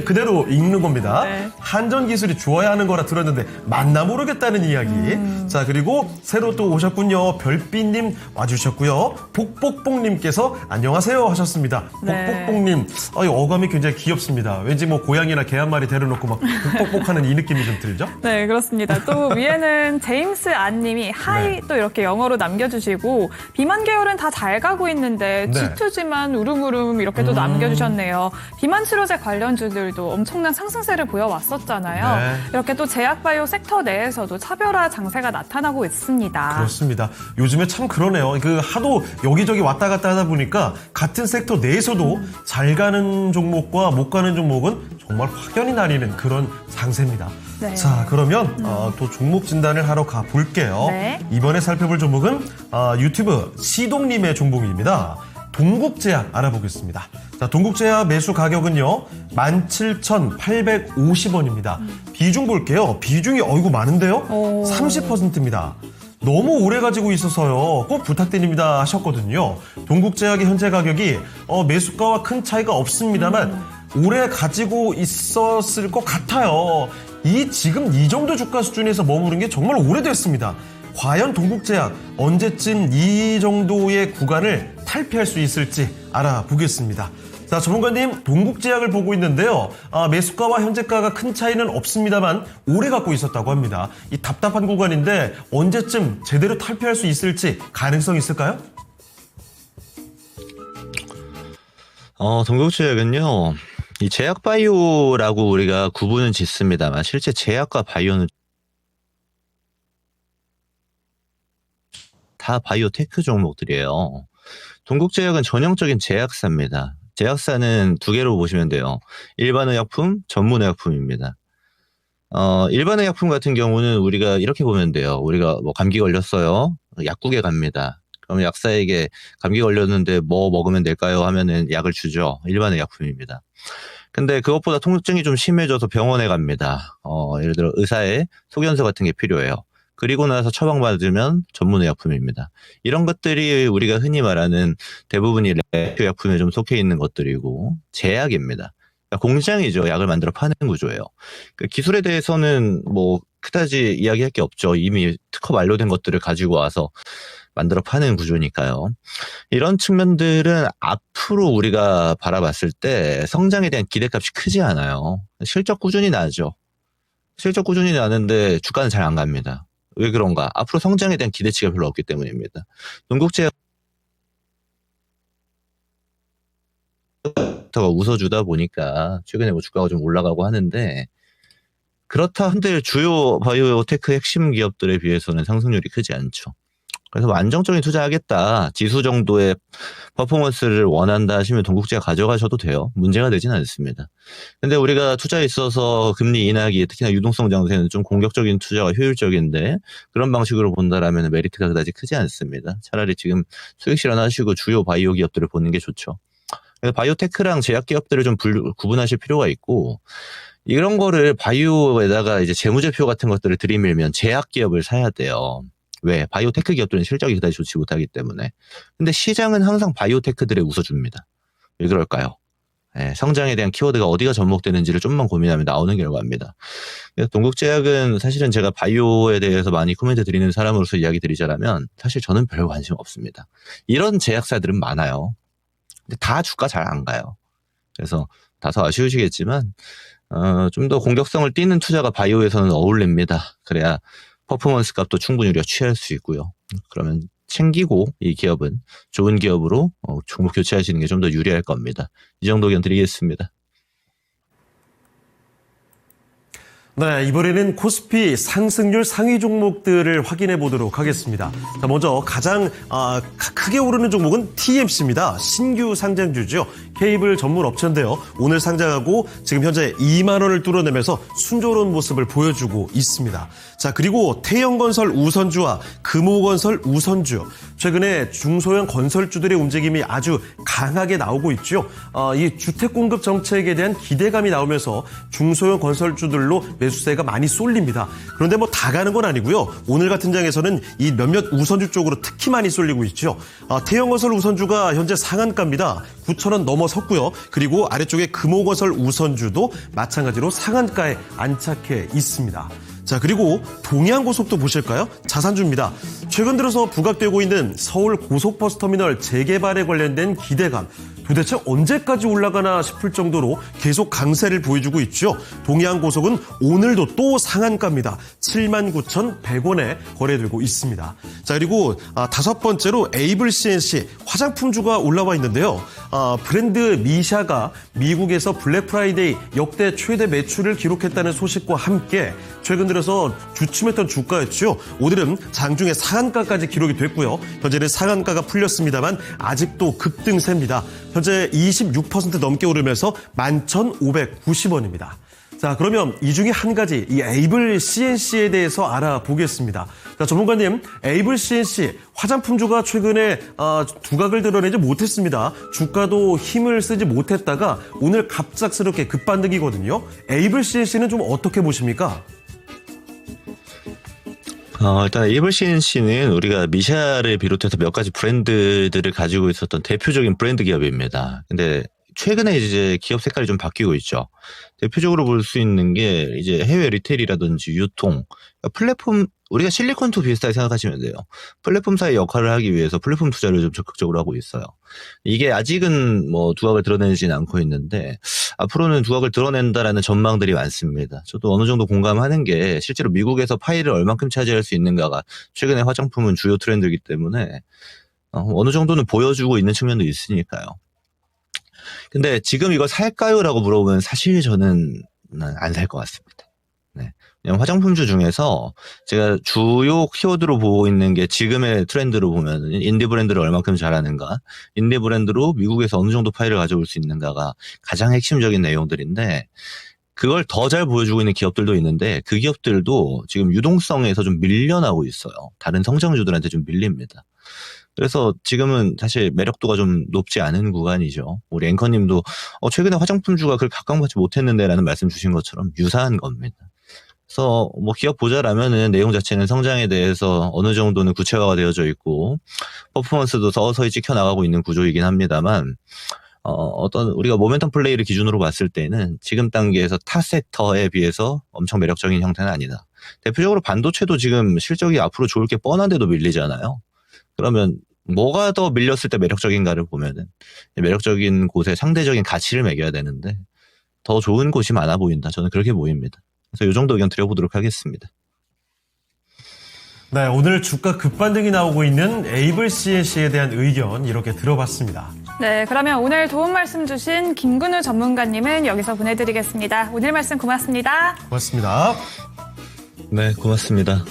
[SPEAKER 2] 그대로 읽는 겁니다.
[SPEAKER 3] 네.
[SPEAKER 2] 한전 기술이 좋아야 하는 거라 들었는데 맞나 모르겠다는 이야기. 자, 그리고 새로 또 오셨군요. 별빛님 와주셨고요. 복복복님께서 안녕하세요 하셨습니다.
[SPEAKER 3] 네.
[SPEAKER 2] 복복복님, 이 어감이 굉장히 귀엽습니다. 왠지 뭐 고양이나 개 한 마리 데려놓고 막 복복복하는 이 느낌이 좀 들죠?
[SPEAKER 3] 네, 그렇습니다. 또 위에는 제임스 안님이 하이
[SPEAKER 2] 네.
[SPEAKER 3] 또 이렇게 영어로 남겨주시고 비만 계열은 다 잘 가고 있는데
[SPEAKER 2] 네.
[SPEAKER 3] G2지만 우름우름 이렇게 또 남겨주셨네요. 비만 치료제 관련주들도 엄청난 상승세를 보여왔었잖아요.
[SPEAKER 2] 네.
[SPEAKER 3] 이렇게 또 제약바이오 섹터 내에서도 차별화 장세가 나타나고 있습니다.
[SPEAKER 2] 그렇습니다. 요즘에 참 그러네요. 하도 여기저기 왔다 갔다 하다 보니까 같은 섹터 내에서도 잘 가는 종목과 못 가는 종목은 정말 확연히 나뉘는 그런 장세입니다.
[SPEAKER 3] 네.
[SPEAKER 2] 자, 그러면 또 종목 진단을 하러 가볼게요.
[SPEAKER 3] 네.
[SPEAKER 2] 이번에 살펴볼 종목은 유튜브 시동님의 종목입니다. 동국제약 알아보겠습니다. 자, 동국제약 매수 가격은요 17,850원입니다. 비중 볼게요. 비중이 어이구 많은데요? 30%입니다. 너무 오래 가지고 있어서요. 꼭 부탁드립니다 하셨거든요. 동국제약의 현재 가격이 매수가와 큰 차이가 없습니다만 오래 가지고 있었을 것 같아요. 지금 이 정도 주가 수준에서 머무른 게 정말 오래됐습니다. 과연 동국제약 언제쯤 이 정도의 구간을 탈피할 수 있을지 알아보겠습니다. 자, 전문가님, 동국제약을 보고 있는데요. 매수가와 현재가가 큰 차이는 없습니다만 오래 갖고 있었다고 합니다. 이 답답한 구간인데 언제쯤 제대로 탈피할 수 있을지 가능성 있을까요?
[SPEAKER 4] 동국제약은요, 이 제약바이오라고 우리가 구분은 짓습니다만 실제 제약과 바이오는 다 바이오테크 종목들이에요. 동국제약은 전형적인 제약사입니다. 제약사는 두 개로 보시면 돼요. 일반의약품, 전문의약품입니다. 일반의약품 같은 경우는 우리가 이렇게 보면 돼요. 우리가 뭐 감기 걸렸어요. 약국에 갑니다. 그럼 약사에게 감기 걸렸는데 뭐 먹으면 될까요? 하면은 약을 주죠. 일반의약품입니다. 근데 그것보다 통증이 좀 심해져서 병원에 갑니다. 예를 들어 의사의 소견서 같은 게 필요해요. 그리고 나서 처방받으면 전문의약품입니다. 이런 것들이 우리가 흔히 말하는 대부분이 레큐약품에 좀 속해 있는 것들이고 제약입니다. 그러니까 공장이죠. 약을 만들어 파는 구조예요. 그러니까 기술에 대해서는 뭐 그다지 이야기할 게 없죠. 이미 특허 만료된 것들을 가지고 와서 만들어 파는 구조니까요. 이런 측면들은 앞으로 우리가 바라봤을 때 성장에 대한 기대값이 크지 않아요. 실적 꾸준히 나죠. 실적 꾸준히 나는데 주가는 잘 안 갑니다. 왜 그런가? 앞으로 성장에 대한 기대치가 별로 없기 때문입니다. 동국제약가 웃어주다 보니까 최근에 뭐 주가가 좀 올라가고 하는데 그렇다 한들 주요 바이오테크 핵심 기업들에 비해서는 상승률이 크지 않죠. 그래서 안정적인 투자하겠다, 지수 정도의 퍼포먼스를 원한다 하시면 동국제약 가져가셔도 돼요. 문제가 되진 않습니다. 근데 우리가 투자에 있어서 금리 인하기, 특히나 유동성 장세는 좀 공격적인 투자가 효율적인데 그런 방식으로 본다라면 메리트가 그다지 크지 않습니다. 차라리 지금 수익 실현하시고 주요 바이오 기업들을 보는 게 좋죠. 그래서 바이오테크랑 제약 기업들을 좀 구분하실 필요가 있고 이런 거를 바이오에다가 이제 재무제표 같은 것들을 들이밀면 제약 기업을 사야 돼요. 왜? 바이오테크 기업들은 실적이 그다지 좋지 못하기 때문에. 근데 시장은 항상 바이오테크들에 웃어줍니다. 왜 그럴까요? 성장에 대한 키워드가 어디가 접목되는지를 좀만 고민하면 나오는 결과입니다. 그래서 동국제약은 사실은 제가 바이오에 대해서 많이 코멘트 드리는 사람으로서 이야기 드리자면 사실 저는 별 관심 없습니다. 이런 제약사들은 많아요. 근데 다 주가 잘 안 가요. 그래서 다소 아쉬우시겠지만 좀 더 공격성을 띠는 투자가 바이오에서는 어울립니다. 그래야 퍼포먼스 값도 충분히 우리가 취할 수 있고요. 그러면 챙기고 이 기업은 좋은 기업으로 종목 교체하시는 게 좀 더 유리할 겁니다. 이 정도 의견 드리겠습니다.
[SPEAKER 2] 네, 이번에는 코스피 상승률 상위 종목들을 확인해 보도록 하겠습니다. 자, 먼저 가장 크게 오르는 종목은 TMC입니다. 신규 상장주죠. 케이블 전문 업체인데요. 오늘 상장하고 지금 현재 2만 원을 뚫어내면서 순조로운 모습을 보여주고 있습니다. 자, 그리고 태영건설 우선주와 금호건설 우선주. 최근에 중소형 건설주들의 움직임이 아주 강하게 나오고 있죠. 이 주택 공급 정책에 대한 기대감이 나오면서 중소형 건설주들로 매수세가 많이 쏠립니다. 그런데 뭐 다 가는 건 아니고요. 오늘 같은 장에서는 이 몇몇 우선주 쪽으로 특히 많이 쏠리고 있죠. 태영건설 우선주가 현재 상한가입니다. 9,000원 넘어섰고요. 그리고 아래쪽에 금호건설 우선주도 마찬가지로 상한가에 안착해 있습니다. 자, 그리고 동해안고속도 보실까요? 자산주입니다. 최근 들어서 부각되고 있는 서울 고속버스터미널 재개발에 관련된 기대감, 도대체 언제까지 올라가나 싶을 정도로 계속 강세를 보여주고 있죠. 동해안고속은 오늘도 또 상한가입니다. 79,100원에 거래되고 있습니다. 자, 그리고 다섯 번째로 에이블 CNC 화장품주가 올라와 있는데요. 브랜드 미샤가 미국에서 블랙 프라이데이 역대 최대 매출을 기록했다는 소식과 함께 최근 들어서 주춤했던 주가였죠. 오늘은 장중에 상한가까지 기록이 됐고요. 현재는 상한가가 풀렸습니다만 아직도 급등세입니다. 현재 26% 넘게 오르면서 11,590원입니다. 자, 그러면 이 중에 한 가지 이 에이블 CNC에 대해서 알아보겠습니다. 자, 전문가님, 에이블 CNC 화장품주가 최근에 두각을 드러내지 못했습니다. 주가도 힘을 쓰지 못했다가 오늘 갑작스럽게 급반등이거든요. 에이블 CNC는 좀 어떻게 보십니까?
[SPEAKER 4] 일단 에이블 CNC는 우리가 미샤를 비롯해서 몇 가지 브랜드들을 가지고 있었던 대표적인 브랜드 기업입니다. 근데 최근에 이제 기업 색깔이 좀 바뀌고 있죠. 대표적으로 볼 수 있는 게 이제 해외 리테일이라든지 유통, 플랫폼, 우리가 실리콘투 비슷하게 생각하시면 돼요. 플랫폼사의 역할을 하기 위해서 플랫폼 투자를 좀 적극적으로 하고 있어요. 이게 아직은 뭐 두각을 드러내지는 않고 있는데 앞으로는 두각을 드러낸다라는 전망들이 많습니다. 저도 어느 정도 공감하는 게 실제로 미국에서 파일을 얼만큼 차지할 수 있는가가 최근에 화장품은 주요 트렌드이기 때문에 어느 정도는 보여주고 있는 측면도 있으니까요. 근데 지금 이거 살까요? 라고 물어보면 사실 저는 안 살 것 같습니다. 네. 그냥 화장품주 중에서 제가 주요 키워드로 보고 있는 게 지금의 트렌드로 보면 인디 브랜드를 얼만큼 잘하는가, 인디 브랜드로 미국에서 어느 정도 파일을 가져올 수 있는가가 가장 핵심적인 내용들인데 그걸 더 잘 보여주고 있는 기업들도 있는데 그 기업들도 지금 유동성에서 좀 밀려나고 있어요. 다른 성장주들한테 좀 밀립니다. 그래서 지금은 사실 매력도가 좀 높지 않은 구간이죠. 우리 앵커님도 최근에 화장품주가 그걸 각광받지 못했는데 라는 말씀 주신 것처럼 유사한 겁니다. 그래서 뭐 기업 보자라면은 내용 자체는 성장에 대해서 어느 정도는 구체화가 되어져 있고 퍼포먼스도 서서히 찍혀나가고 있는 구조이긴 합니다만 어떤 우리가 모멘텀 플레이를 기준으로 봤을 때는 지금 단계에서 타 섹터에 비해서 엄청 매력적인 형태는 아니다. 대표적으로 반도체도 지금 실적이 앞으로 좋을 게 뻔한데도 밀리잖아요. 그러면 뭐가 더 밀렸을 때 매력적인가를 보면은 매력적인 곳에 상대적인 가치를 매겨야 되는데 더 좋은 곳이 많아 보인다. 저는 그렇게 보입니다. 그래서 이 정도 의견 드려보도록 하겠습니다.
[SPEAKER 2] 네, 오늘 주가 급반등이 나오고 있는 에이블 CNC에 대한 의견 이렇게 들어봤습니다.
[SPEAKER 3] 네, 그러면 오늘 도움 말씀 주신 김근우 전문가님은 여기서 보내드리겠습니다. 오늘 말씀 고맙습니다.
[SPEAKER 2] 고맙습니다.
[SPEAKER 4] 네, 고맙습니다.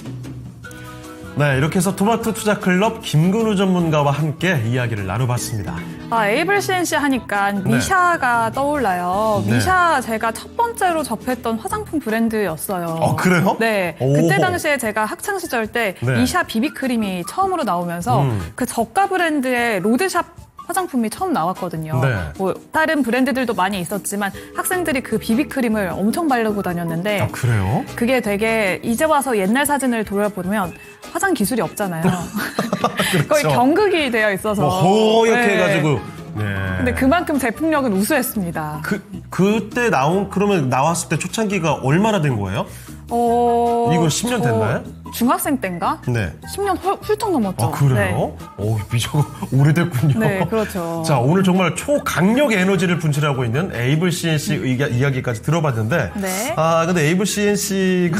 [SPEAKER 2] 네, 이렇게 해서 토마토 투자 클럽 김근우 전문가와 함께 이야기를 나눠봤습니다.
[SPEAKER 3] 에이블 CNC 하니까 미샤가 떠올라요.
[SPEAKER 2] 네.
[SPEAKER 3] 미샤 제가 첫 번째로 접했던 화장품 브랜드였어요.
[SPEAKER 2] 그래요?
[SPEAKER 3] 네.
[SPEAKER 2] 오.
[SPEAKER 3] 그때 당시에 제가 학창 시절 때
[SPEAKER 2] 네.
[SPEAKER 3] 미샤 비비크림이 처음으로 나오면서 그 저가 브랜드의 로드샵 화장품이 처음 나왔거든요.
[SPEAKER 2] 네.
[SPEAKER 3] 뭐 다른 브랜드들도 많이 있었지만 학생들이 그 비비크림을 엄청 바르고 다녔는데
[SPEAKER 2] 그래요?
[SPEAKER 3] 그게 되게 이제 와서 옛날 사진을 돌아보면 화장 기술이 없잖아요.
[SPEAKER 2] 그렇죠.
[SPEAKER 3] 거의 경극이 되어 있어서
[SPEAKER 2] 허옇게
[SPEAKER 3] 네.
[SPEAKER 2] 해가지고. 네.
[SPEAKER 3] 근데 그만큼 제품력은 우수했습니다.
[SPEAKER 2] 그때 그러면 나왔을 때 초창기가 얼마나 된 거예요? 이거 10년 됐나요?
[SPEAKER 3] 중학생 때인가?
[SPEAKER 2] 네.
[SPEAKER 3] 10년 훌쩍 넘었죠.
[SPEAKER 2] 아, 그래요? 오, 미적 오래됐군요.
[SPEAKER 3] 네, 그렇죠.
[SPEAKER 2] 자, 오늘 정말 초강력 에너지를 분출하고 있는 에이블 CNC 이야기까지 들어봤는데.
[SPEAKER 3] 네.
[SPEAKER 2] 아, 근데 에이블 CNC가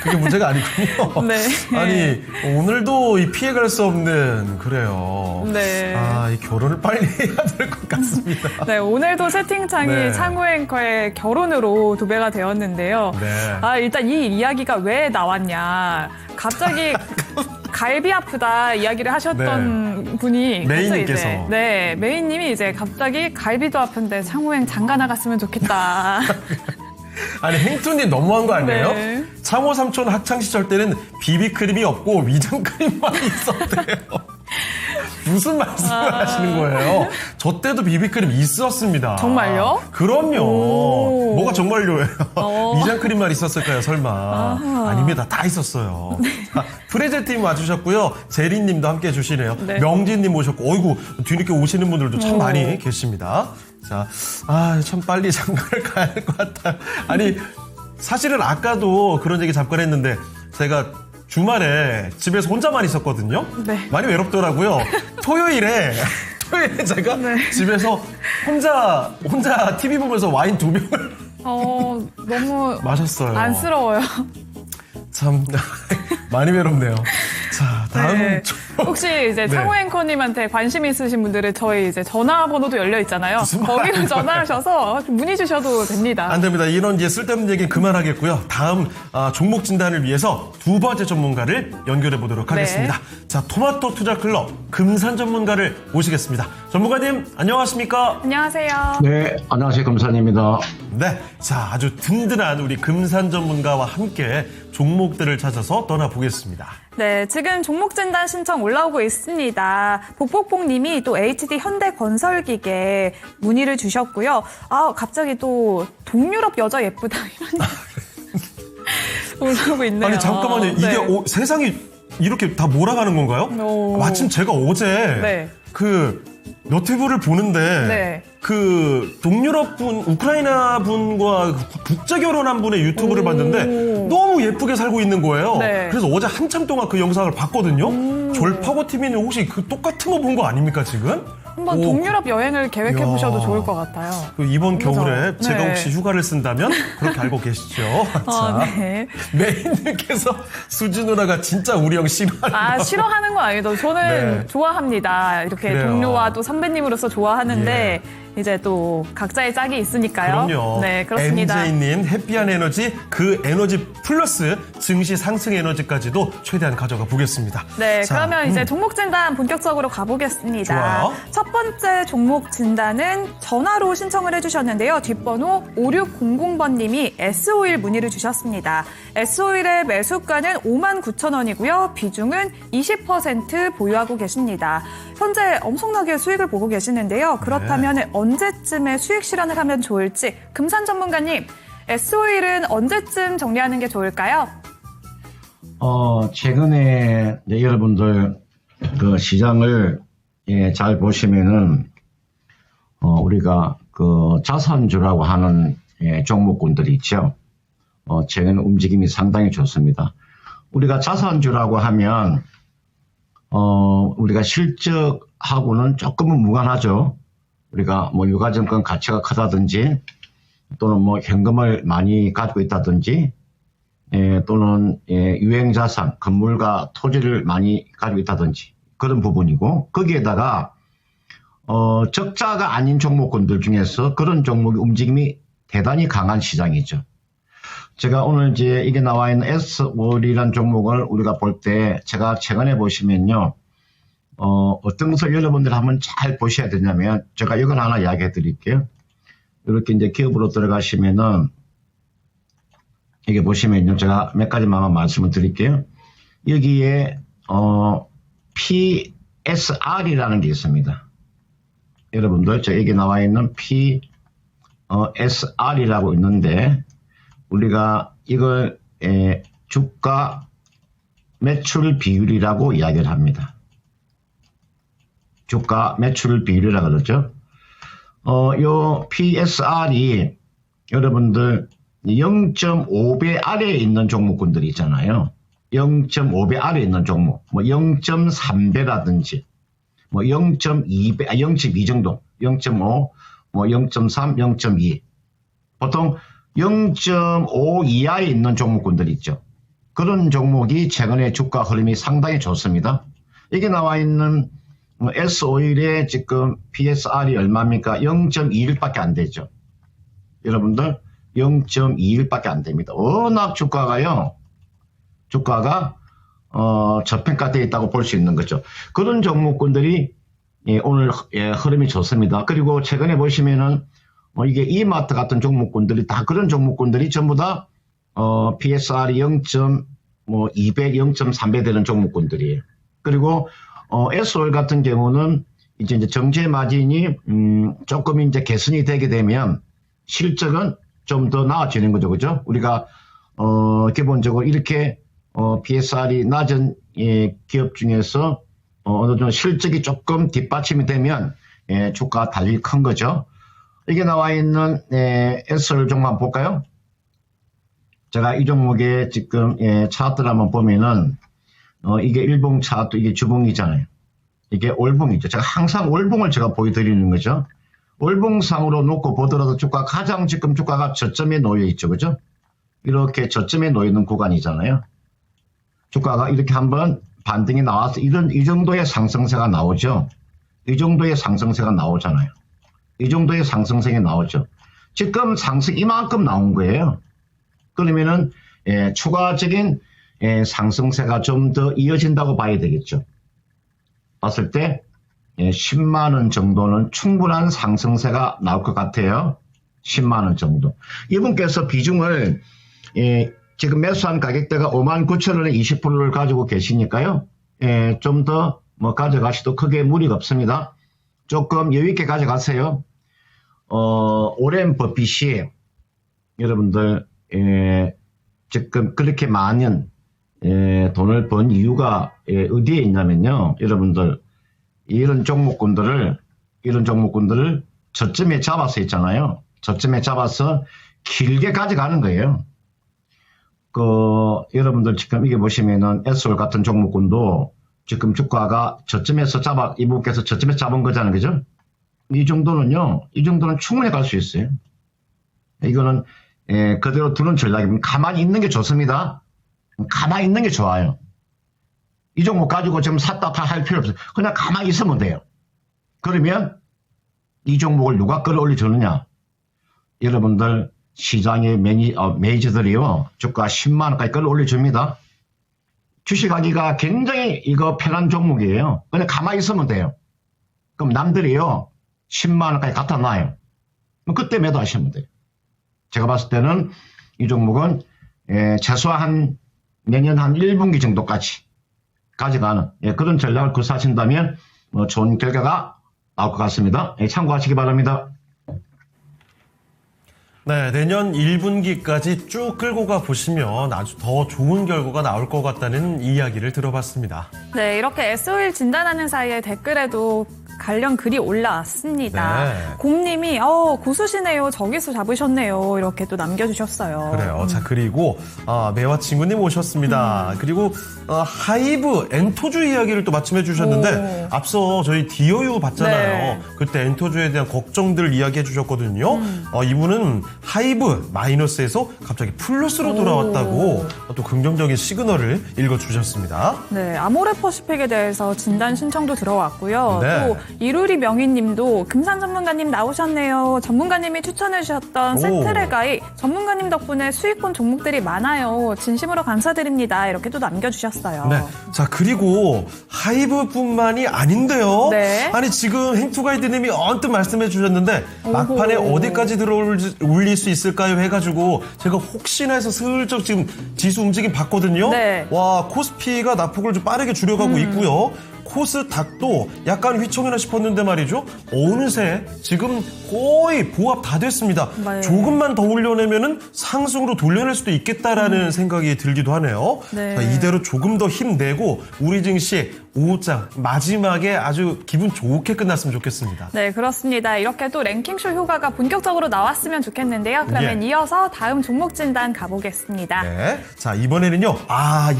[SPEAKER 2] 그게 문제가 아니군요.
[SPEAKER 3] 네.
[SPEAKER 2] 아니, 오늘도 이 피해갈 수 없는, 그래요.
[SPEAKER 3] 네.
[SPEAKER 2] 아, 이 결혼을 빨리 해야 될 것 같습니다.
[SPEAKER 3] 네, 오늘도 채팅창이
[SPEAKER 2] 네.
[SPEAKER 3] 창우 앵커의 결혼으로 도배가 되었는데요.
[SPEAKER 2] 네.
[SPEAKER 3] 아, 일단 이 이야기가 왜 나왔냐. 갑자기 갈비 아프다 이야기를 하셨던 분이
[SPEAKER 2] 메인님께서.
[SPEAKER 3] 갑자기 네, 메인님이 이제 갑자기 갈비도 아픈데 창우행 장가 나갔으면 좋겠다.
[SPEAKER 2] 아니, 행투님 너무한 거 아니에요?
[SPEAKER 3] 네.
[SPEAKER 2] 창호 삼촌 학창시절 때는 비비크림이 없고 위장크림만 있었대요. 무슨 말씀을 하시는 거예요? 저 때도 비비크림 있었습니다.
[SPEAKER 3] 정말요?
[SPEAKER 2] 그럼요.
[SPEAKER 3] 오.
[SPEAKER 2] 뭐가 정말요예요?
[SPEAKER 3] 어.
[SPEAKER 2] 위장크림만 있었을까요, 설마? 아닙니다. 다 있었어요. 아, 프레제팀 와주셨고요. 제리님도 함께 해주시네요.
[SPEAKER 3] 네.
[SPEAKER 2] 명진님 오셨고, 어이구, 뒤늦게 오시는 분들도 참
[SPEAKER 3] 오.
[SPEAKER 2] 많이 계십니다. 자, 아, 참 빨리 장가를 가야 할 것 같아요. 아니, 사실은 아까도 그런 얘기 잠깐 했는데, 제가 주말에 집에서 혼자만 있었거든요.
[SPEAKER 3] 네.
[SPEAKER 2] 많이 외롭더라고요. 토요일에 제가
[SPEAKER 3] 네.
[SPEAKER 2] 집에서 혼자 TV 보면서 와인 2병을
[SPEAKER 3] 너무
[SPEAKER 2] 마셨어요.
[SPEAKER 3] 안쓰러워요.
[SPEAKER 2] 참 많이 외롭네요. 자, 다음
[SPEAKER 3] 네. 혹시 이제
[SPEAKER 2] 네.
[SPEAKER 3] 창호 앵커님한테 관심 있으신 분들은 저희 이제 전화번호도 열려 있잖아요.
[SPEAKER 2] 무슨
[SPEAKER 3] 거기로
[SPEAKER 2] 말이에요?
[SPEAKER 3] 전화하셔서 문의 주셔도 됩니다.
[SPEAKER 2] 안 됩니다. 이런 이제 쓸데없는 얘기는 그만하겠고요. 다음 종목 진단을 위해서 두 번째 전문가를 연결해 보도록 하겠습니다. 자, 토마토 투자 클럽 금산 전문가를 모시겠습니다. 전문가님, 안녕하십니까?
[SPEAKER 3] 안녕하세요.
[SPEAKER 5] 네, 안녕하세요. 금산입니다.
[SPEAKER 2] 네. 자, 아주 든든한 우리 금산 전문가와 함께 종목들을 찾아서 떠나보겠습니다.
[SPEAKER 3] 네, 지금 종목 진단 신청 올라오고 있습니다. 복복복님이 또 HD 현대건설기계 문의를 주셨고요. 아, 갑자기 또 동유럽 여자 예쁘다 이런 올라오고 있네요.
[SPEAKER 2] 아니, 잠깐만요. 이게
[SPEAKER 3] 네.
[SPEAKER 2] 세상이 이렇게 다 몰아가는 건가요?
[SPEAKER 3] 오.
[SPEAKER 2] 마침 제가 어제
[SPEAKER 3] 네.
[SPEAKER 2] 그 너튜브를 보는데
[SPEAKER 3] 네.
[SPEAKER 2] 그 동유럽 분, 우크라이나 분과 국제 결혼한 분의 유튜브를
[SPEAKER 3] 오.
[SPEAKER 2] 봤는데 너무 예쁘게 살고 있는 거예요.
[SPEAKER 3] 네.
[SPEAKER 2] 그래서 어제 한참 동안 그 영상을 봤거든요. 졸파고 TV는 혹시 그 똑같은 거 본 거 아닙니까 지금?
[SPEAKER 3] 한번
[SPEAKER 2] 오,
[SPEAKER 3] 동유럽 여행을 계획해 보셔도
[SPEAKER 2] 이야.
[SPEAKER 3] 좋을 것 같아요.
[SPEAKER 2] 그 이번
[SPEAKER 3] 그죠?
[SPEAKER 2] 겨울에 제가
[SPEAKER 3] 네.
[SPEAKER 2] 혹시 휴가를 쓴다면 그렇게 알고 계시죠? 자,
[SPEAKER 3] 네.
[SPEAKER 2] 메인님께서 수지 누나가 진짜 우리 형 싫어하는
[SPEAKER 3] 아,
[SPEAKER 2] 거.
[SPEAKER 3] 싫어하는 건 아니죠. 저는
[SPEAKER 2] 네.
[SPEAKER 3] 좋아합니다. 이렇게
[SPEAKER 2] 그래요.
[SPEAKER 3] 동료와 또 선배님으로서 좋아하는데 이제 또 각자의 짝이 있으니까요.
[SPEAKER 2] 그럼요.
[SPEAKER 3] 네, 그렇습니다.
[SPEAKER 2] MJ님 해피한 에너지 그 에너지 플러스 증시 상승 에너지까지도 최대한 가져가 보겠습니다.
[SPEAKER 3] 네,
[SPEAKER 2] 자,
[SPEAKER 3] 그러면 이제 종목 진단 본격적으로 가보겠습니다.
[SPEAKER 2] 좋아요.
[SPEAKER 3] 첫 번째 종목 진단은 전화로 신청을 해주셨는데요. 뒷번호 5600번님이 S오일 문의를 주셨습니다. S오일의 매수가는 59,000원이고요. 비중은 20% 보유하고 계십니다. 현재 엄청나게 수익을 보고 계시는데요. 그렇다면 언제쯤에 수익 실현을 하면 좋을지 금산 전문가님, S오일은 언제쯤 정리하는 게 좋을까요?
[SPEAKER 5] 최근에 여러분들 그 시장을 잘 보시면은 우리가 그 자산주라고 하는 종목군들이 있죠. 최근 움직임이 상당히 좋습니다. 우리가 자산주라고 하면 우리가 실적하고는 조금은 무관하죠. 우리가 뭐 유가증권 가치가 크다든지 또는 뭐 현금을 많이 가지고 있다든지 또는 유행자산, 건물과 토지를 많이 가지고 있다든지 그런 부분이고 거기에다가 적자가 아닌 종목군들 중에서 그런 종목의 움직임이 대단히 강한 시장이죠. 제가 오늘 이제 이게 나와 있는 S오일이라는 종목을 우리가 볼 때 제가 최근에 보시면요. 어떤 것을 여러분들 한번 잘 보셔야 되냐면 제가 이걸 하나 이야기해 드릴게요. 이렇게 이제 기업으로 들어가시면은 이게 보시면요. 제가 몇 가지만 말씀을 드릴게요. 여기에 PSR이라는 게 있습니다. 여러분들 여기 나와 있는 PSR이라고 있는데 우리가 이걸 주가 매출 비율이라고 이야기를 합니다. 주가 매출 비율이라고 그러죠. 요 PSR이 여러분들 0.5배 아래에 있는 종목군들이 있잖아요. 0.5배 아래 있는 종목, 뭐 0.3배라든지, 뭐 0.2배, 0.2 정도, 0.5, 뭐 0.3, 0.2. 보통 0.5 이하에 있는 종목군들 있죠. 그런 종목이 최근에 주가 흐름이 상당히 좋습니다. 이게 나와 있는 S-오일의 지금 PSR이 얼마입니까? 0.21밖에 안 되죠. 여러분들 0.21밖에 안 됩니다. 워낙 주가가 저평가되어 있다고 볼 수 있는 거죠. 그런 종목군들이 오늘 흐름이 좋습니다. 그리고 최근에 보시면은 이게 이마트 같은 종목군들이 다 그런 종목군들이 전부 다 PSR이 0.2배, 0.3배 되는 종목군들이에요. 그리고 S-오일 같은 경우는 이제 정제 마진이 조금 이제 개선이 되게 되면 실적은 좀 더 나아지는 거죠, 그죠? 우리가 기본적으로 이렇게 PSR이 낮은 기업 중에서 어느 정도 실적이 조금 뒷받침이 되면 주가 달리 큰 거죠. 이게 나와 있는 S-오일 종목 한번 볼까요? 제가 이 종목의 지금 차트를 한번 보면은 이게 일봉 차트, 이게 주봉이잖아요. 이게 월봉이죠. 제가 항상 월봉을 제가 보여드리는 거죠. 월봉상으로 놓고 보더라도 가장 지금 주가가 저점에 놓여 있죠. 그죠? 이렇게 저점에 놓여 있는 구간이잖아요. 주가가 이렇게 한번 반등이 나와서 이 정도의 상승세가 나오죠. 이 정도의 상승세가 나오잖아요. 이 정도의 상승세가 나오죠. 지금 상승 이만큼 나온 거예요. 그러면은 추가적인 상승세가 좀 더 이어진다고 봐야 되겠죠. 봤을 때 10만 원 정도는 충분한 상승세가 나올 것 같아요. 10만 원 정도. 이분께서 비중을 지금 매수한 가격대가 59,000원에 20%를 가지고 계시니까요. 좀 더 가져가시도 크게 무리가 없습니다. 조금 여유 있게 가져가세요. 오렌 버핏이 여러분들 지금 그렇게 많은 돈을 번 이유가 어디에 있냐면요. 여러분들 이런 종목군들을 저점에 잡아서 있잖아요. 저점에 잡아서 길게 가져가는 거예요. 여러분들 지금 이게 보시면은 S-오일 같은 종목군도 지금 주가가 저점에서 이분께서 저점에서 잡은 거잖아요. 그죠? 이 정도는 충분히 갈 수 있어요. 이거는 그대로 두는 전략이면 가만히 있는 게 좋습니다. 가만히 있는 게 좋아요. 이 종목 가지고 지금 샀다 할 필요 없어요. 그냥 가만히 있으면 돼요. 그러면 이 종목을 누가 끌어올려 주느냐? 여러분들 시장의 매니저들이요. 주가 10만 원까지 끌어올려 줍니다. 주식하기가 굉장히 편한 종목이에요. 그냥 가만히 있으면 돼요. 그럼 남들이요. 10만 원까지 갖다 놔요. 그때 매도하시면 돼요. 제가 봤을 때는 이 종목은 최소한 내년 한 1분기 정도까지 가져가는 그런 전략을 구사하신다면 좋은 결과가 나올 것 같습니다. 참고하시기 바랍니다.
[SPEAKER 2] 네, 내년 1분기까지 쭉 끌고 가 보시면 아주 더 좋은 결과가 나올 것 같다는 이야기를 들어봤습니다.
[SPEAKER 3] 네, 이렇게 S-오일 진단하는 사이에 댓글에도 관련 글이 올라왔습니다.
[SPEAKER 2] 네.
[SPEAKER 3] 곰님이 고수시네요. 저기서 잡으셨네요. 이렇게 또 남겨주셨어요.
[SPEAKER 2] 그래요. 자, 그리고 매화 친구님 오셨습니다. 그리고 하이브 엔토주 이야기를 또 마침해 주셨는데 앞서 저희 디어유 봤잖아요.
[SPEAKER 3] 네.
[SPEAKER 2] 그때 엔토주에 대한 걱정들 이야기해 주셨거든요. 이분은 하이브 마이너스에서 갑자기 플러스로 돌아왔다고 또 긍정적인 시그널을 읽어주셨습니다.
[SPEAKER 3] 네, 아모레퍼시픽에 대해서 진단 신청도 들어왔고요.
[SPEAKER 2] 네.
[SPEAKER 3] 또 이루리 명희님도 금산 전문가님 나오셨네요. 전문가님이 추천해 주셨던 세트레가이 전문가님 덕분에 수익권 종목들이 많아요. 진심으로 감사드립니다. 이렇게 또 남겨주셨어요.
[SPEAKER 2] 네. 자, 그리고 하이브뿐만이 아닌데요.
[SPEAKER 3] 네.
[SPEAKER 2] 아니, 지금 행투가이드님이 언뜻 말씀해 주셨는데 막판에 어디까지 올릴 수 있을까요? 해가지고 제가 혹시나 해서 슬쩍 지금 지수 움직임 봤거든요.
[SPEAKER 3] 네.
[SPEAKER 2] 와, 코스피가 낙폭을 좀 빠르게 줄여가고 있고요. 코스닥도 약간 휘청이나 싶었는데 말이죠. 어느새 지금 거의 보합 다 됐습니다.
[SPEAKER 3] 네.
[SPEAKER 2] 조금만 더 올려내면은 상승으로 돌려낼 수도 있겠다라는 생각이 들기도 하네요.
[SPEAKER 3] 네.
[SPEAKER 2] 자, 이대로 조금 더 힘내고 우리 증시 5장 마지막에 아주 기분 좋게 끝났으면 좋겠습니다.
[SPEAKER 3] 네, 그렇습니다. 이렇게 또 랭킹쇼 효과가 본격적으로 나왔으면 좋겠는데요. 그러면
[SPEAKER 2] 예.
[SPEAKER 3] 이어서 다음 종목 진단 가보겠습니다.
[SPEAKER 2] 네. 자, 이번에는요.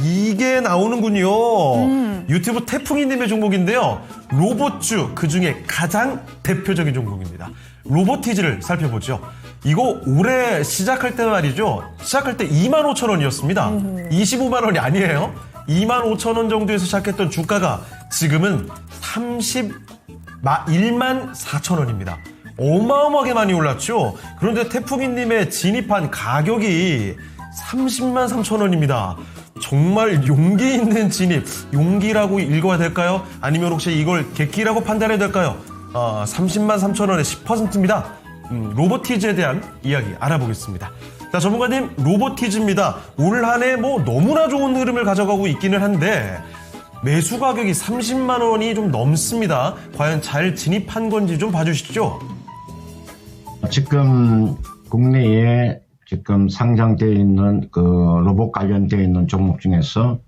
[SPEAKER 2] 이게 나오는군요. 유튜브 태풍이님의 종목인데요. 로봇주, 그 중에 가장 대표적인 종목입니다. 로보티즈를 살펴보죠. 이거 올해 시작할 때 말이죠. 시작할 때 25,000원이었습니다. 25만 원이 아니에요. 25,000원 정도에서 시작했던 주가가 지금은 114,000원입니다. 어마어마하게 많이 올랐죠. 그런데 태풍이님의 진입한 가격이 303,000원입니다. 정말 용기 있는 진입, 용기라고 읽어야 될까요? 아니면 혹시 이걸 객기라고 판단해야 될까요? 303,000원의 10%입니다. 로보티즈에 대한 이야기 알아보겠습니다. 자, 전문가님, 로보티즈입니다. 올 한 해 너무나 좋은 흐름을 가져가고 있기는 한데 매수 가격이 30만 원이 좀 넘습니다. 과연 잘 진입한 건지 좀 봐주시죠.
[SPEAKER 5] 지금 국내에 지금 상장되어 있는 그 로봇 관련되어 있는 종목 중에서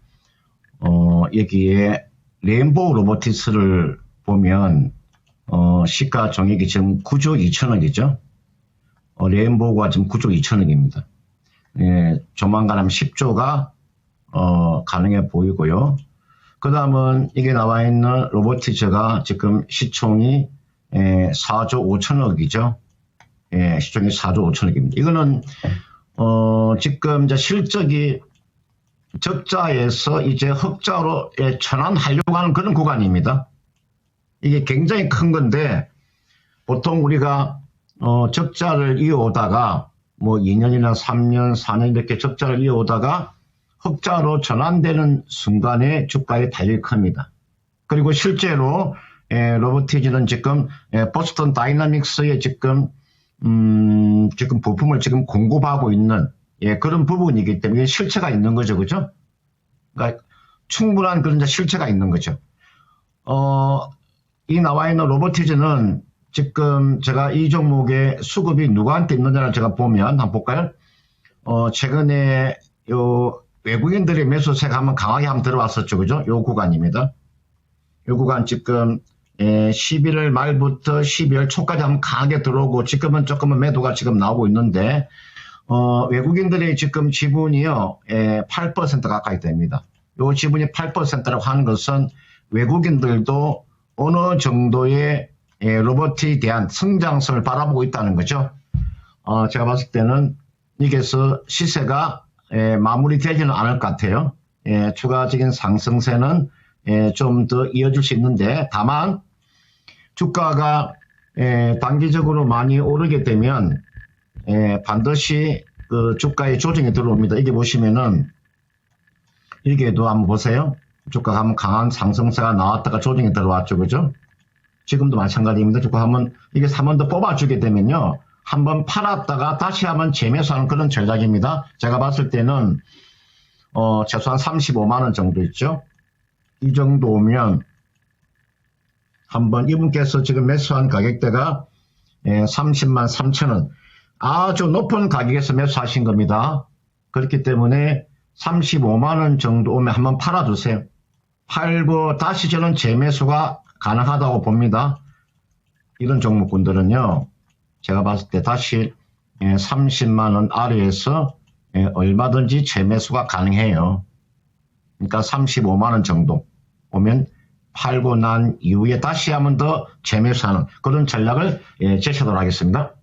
[SPEAKER 5] 여기에 레인보우 로보티스를 보면 시가 정액이 지금 9조 2천억이죠. 레인보우가 지금 9조 2천억입니다. 예, 조만간 하면 10조가 가능해 보이고요. 그 다음은 이게 나와 있는 로보티즈가 지금 시총이 4조 5천억이죠. 예, 시총이 4조 5천억입니다. 이거는 지금 이제 실적이 적자에서 이제 흑자로 전환하려고 하는 그런 구간입니다. 이게 굉장히 큰 건데 보통 우리가 적자를 이어오다가 2년이나 3년, 4년 이렇게 적자를 이어오다가 흑자로 전환되는 순간에 주가에 달릴 겁니다. 그리고 실제로 로보티즈는 지금 보스턴 다이나믹스에 지금 부품을 지금 공급하고 있는 그런 부분이기 때문에 실체가 있는 거죠, 그죠? 그러니까 충분한 그런 실체가 있는 거죠. 이 나와 있는 로보티즈는 지금 제가 이 종목의 수급이 누구한테 있느냐를 제가 보면 한번 볼까요? 최근에 외국인들의 매수세가 한번 강하게 들어왔었죠, 그죠? 요 구간입니다. 요 구간 지금 11월 말부터 12월 초까지 한번 강하게 들어오고 지금은 조금은 매도가 지금 나오고 있는데 외국인들의 지금 지분이요 8% 가까이 됩니다. 요 지분이 8%라고 하는 것은 외국인들도 어느 정도의 로봇에 대한 성장성을 바라보고 있다는 거죠. 제가 봤을 때는 이게서 시세가 마무리되지는 않을 것 같아요. 추가적인 상승세는 좀 더 이어질 수 있는데 다만 주가가 단기적으로 많이 오르게 되면 반드시 그 주가의 조정이 들어옵니다. 이게 보시면은 이게도 한번 보세요. 주가가 한번 강한 상승세가 나왔다가 조정이 들어왔죠, 그죠? 지금도 마찬가지입니다. 주가 한번 이게 3번 더 뽑아주게 되면요, 한번 팔았다가 다시 한번 재매수하는 그런 전략입니다. 제가 봤을 때는 최소한 35만 원 정도 있죠. 이 정도 오면 한번 이분께서 지금 매수한 가격대가 30만 3천 원, 아주 높은 가격에서 매수하신 겁니다. 그렇기 때문에 35만 원 정도 오면 한번 팔아주세요. 팔고 다시 저는 재매수가 가능하다고 봅니다. 이런 종목군들은요, 제가 봤을 때 다시 30만 원 아래에서 얼마든지 재매수가 가능해요. 그러니까 35만 원 정도 오면 팔고 난 이후에 다시 한번 더 재매수하는 그런 전략을 제시하도록 하겠습니다.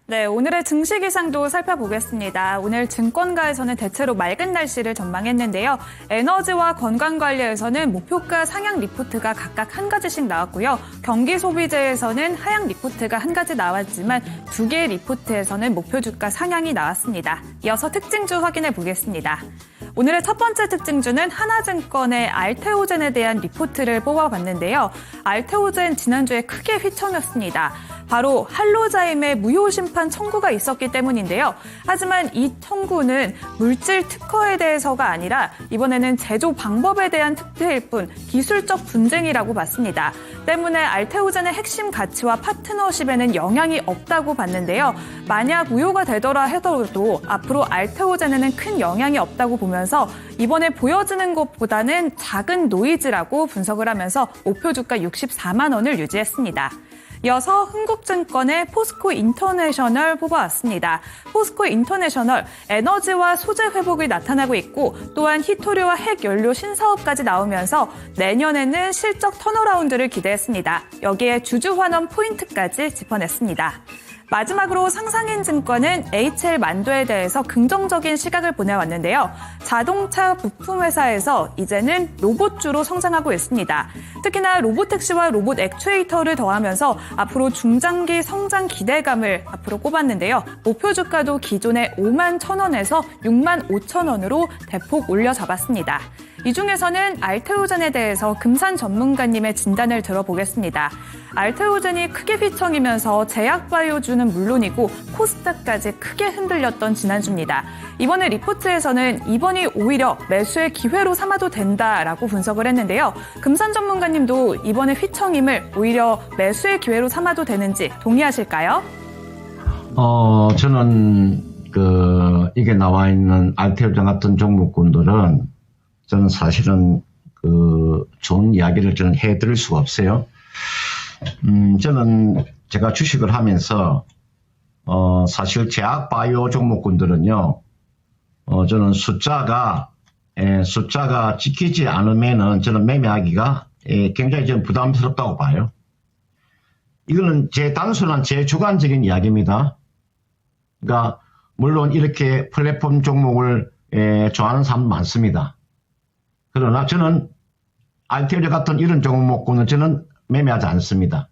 [SPEAKER 3] 네, 오늘의 증시 기상도 살펴보겠습니다. 오늘 증권가에서는 대체로 맑은 날씨를 전망했는데요. 에너지와 건강관리에서는 목표가 상향 리포트가 각각 한 가지씩 나왔고요. 경기소비재에서는 하향 리포트가 한 가지 나왔지만 두 개의 리포트에서는 목표 주가 상향이 나왔습니다. 이어서 특징주 확인해 보겠습니다. 오늘의 첫 번째 특징주는 하나증권의 알테오젠에 대한 리포트를 뽑아봤는데요. 알테오젠 지난주에 크게 휘청였습니다. 바로 할로자임의 무효 심판 청구가 있었기 때문인데요. 하지만 이 청구는 물질 특허에 대해서가 아니라 이번에는 제조 방법에 대한 특혜일 뿐 기술적 분쟁이라고 봤습니다. 때문에 알테오젠의 핵심 가치와 파트너십에는 영향이 없다고 봤는데요. 만약 무효가 되더라 하더라도 앞으로 알테오젠에는 큰 영향이 없다고 보면 나오면서 이번에 보여지는 것보다는 작은 노이즈라고 분석을 하면서 목표 주가 64만 원을 유지했습니다. 이어서 흥국증권의 포스코 인터내셔널 뽑아왔습니다. 포스코 인터내셔널 에너지와 소재 회복이 나타나고 있고 또한 희토류와 핵연료 신사업까지 나오면서 내년에는 실적 턴어라운드를 기대했습니다. 여기에 주주환원 포인트까지 짚어냈습니다. 마지막으로 상상인증권은 HL 만도에 대해서 긍정적인 시각을 보내왔는데요. 자동차 부품 회사에서 이제는 로봇주로 성장하고 있습니다. 특히나 로보택시와 로봇 액추에이터를 더하면서 앞으로 중장기 성장 기대감을 앞으로 꼽았는데요. 목표 주가도 기존의 5만 1,000원에서 6만 5천 원으로 대폭 올려잡았습니다. 이 중에서는 알테오젠에 대해서 금산 전문가님의 진단을 들어보겠습니다. 알테오젠이 크게 휘청이면서 제약바이오주는 물론이고 코스닥까지 크게 흔들렸던 지난주입니다. 이번에 리포트에서는 이번이 오히려 매수의 기회로 삼아도 된다라고 분석을 했는데요. 금산 전문가님도 이번에 휘청임을 오히려 매수의 기회로 삼아도 되는지 동의하실까요?
[SPEAKER 5] 저는 이게 나와 있는 알테오젠 같은 종목군들은 저는 사실은 좋은 이야기를 저는 해드릴 수가 없어요. 저는 제가 주식을 하면서 사실 제약 바이오 종목군들은요, 저는 숫자가 지키지 않으면은 저는 매매하기가 굉장히 좀 부담스럽다고 봐요. 이거는 단순한 제 주관적인 이야기입니다. 그러니까 물론 이렇게 플랫폼 종목을 좋아하는 사람 많습니다. 그러나 저는 알테오젠 같은 이런 종목군은 저는 매매하지 않습니다.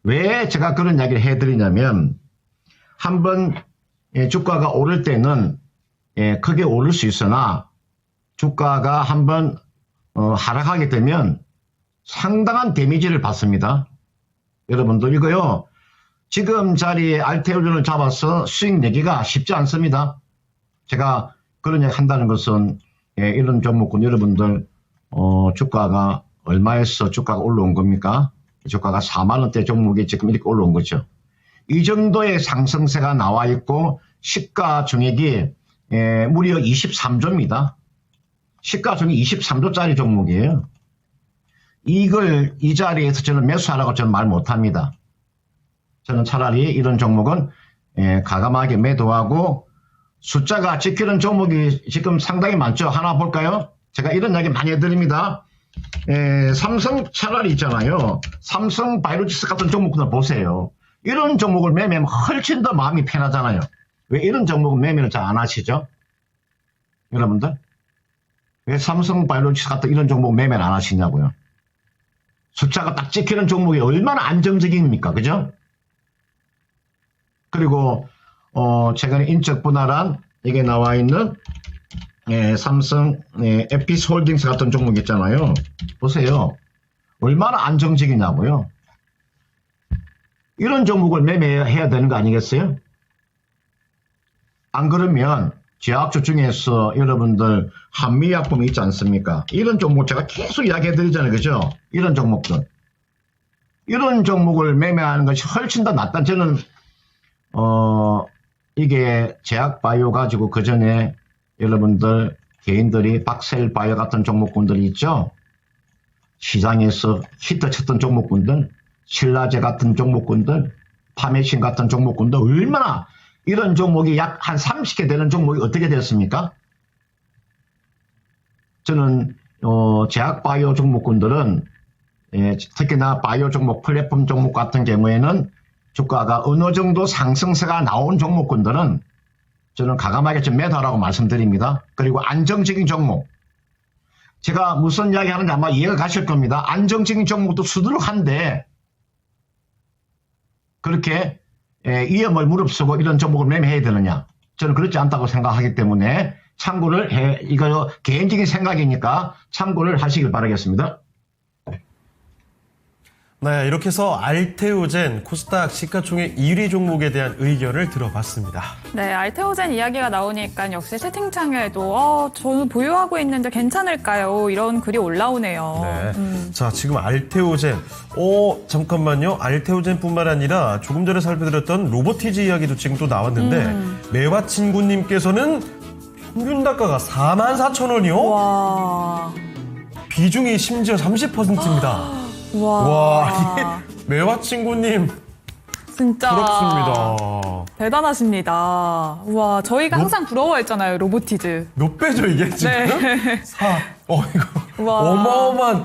[SPEAKER 5] 왜 제가 그런 이야기를 해드리냐면 한번 주가가 오를 때는 크게 오를 수 있으나 주가가 한번 하락하게 되면 상당한 데미지를 받습니다. 여러분들 이거요. 지금 자리에 알테오젠을 잡아서 수익 내기가 쉽지 않습니다. 제가 그런 이야기 한다는 것은 이런 종목군 여러분들 주가가 얼마에서 주가가 올라온 겁니까? 주가가 4만 원대 종목이 지금 이렇게 올라온 거죠. 이 정도의 상승세가 나와 있고 시가총액이 무려 23조입니다. 시가총액이 23조짜리 종목이에요. 이걸 이 자리에서 저는 매수하라고 저는 말 못합니다. 저는 차라리 이런 종목은 과감하게 매도하고 숫자가 지키는 종목이 지금 상당히 많죠. 하나 볼까요? 제가 이런 이야기 많이 해드립니다. 삼성 차라리 있잖아요. 삼성 바이오로직스 같은 종목들 보세요. 이런 종목을 매매하면 훨씬 더 마음이 편하잖아요. 왜 이런 종목은 매매를 잘 안 하시죠? 여러분들? 왜 삼성 바이오로직스 같은 이런 종목 매매를 안 하시냐고요? 숫자가 딱 지키는 종목이 얼마나 안정적입니까? 그죠? 그리고 최근에 인적 분할한 이게 나와 있는 삼성 에피스홀딩스 같은 종목 있잖아요. 보세요. 얼마나 안정적이냐고요. 이런 종목을 매매해야 되는 거 아니겠어요? 안 그러면 제약주 중에서 여러분들 한미약품이 있지 않습니까? 이런 종목 제가 계속 이야기해드리잖아요. 그죠? 이런 종목들. 이런 종목을 매매하는 것이 훨씬 더 낫다. 저는 이게 제약바이오 가지고 그 전에 여러분들 개인들이 박셀바이오 같은 종목군들이 있죠. 시장에서 히트쳤던 종목군들, 신라제 같은 종목군들, 파메신 같은 종목군들 얼마나 이런 종목이 약 한 30개 되는 종목이 어떻게 되었습니까? 저는 제약바이오 종목군들은 특히나 바이오 종목, 플랫폼 종목 같은 경우에는 주가가 어느 정도 상승세가 나온 종목군들은 저는 과감하게 좀 매도하라고 말씀드립니다. 그리고 안정적인 종목. 제가 무슨 이야기 하는지 아마 이해가 가실 겁니다. 안정적인 종목도 수두룩한데 그렇게 위험을 무릅쓰고 이런 종목을 매매해야 되느냐. 저는 그렇지 않다고 생각하기 때문에 참고를 이거 개인적인 생각이니까 참고를 하시길 바라겠습니다.
[SPEAKER 2] 네, 이렇게 해서 알테오젠 코스닥 시가총액 1위 종목에 대한 의견을 들어봤습니다.
[SPEAKER 3] 네, 알테오젠 이야기가 나오니까 역시 채팅창에도 저는 보유하고 있는데 괜찮을까요? 이런 글이 올라오네요.
[SPEAKER 2] 네. 자, 지금 알테오젠. 잠깐만요. 알테오젠뿐만 아니라 조금 전에 살펴드렸던 로보티즈 이야기도 지금 또 나왔는데 매화 친구님께서는 평균 단가가 44,000원이요?
[SPEAKER 3] 와.
[SPEAKER 2] 비중이 심지어 30%입니다. 와, 이게 매화 친구님
[SPEAKER 3] 진짜
[SPEAKER 2] 부럽습니다.
[SPEAKER 3] 대단하십니다. 와, 저희가 항상 부러워했잖아요, 로보티즈.
[SPEAKER 2] 몇 배죠 이게 지금?
[SPEAKER 3] 네.
[SPEAKER 2] 이거
[SPEAKER 3] 와.
[SPEAKER 2] 어마어마한.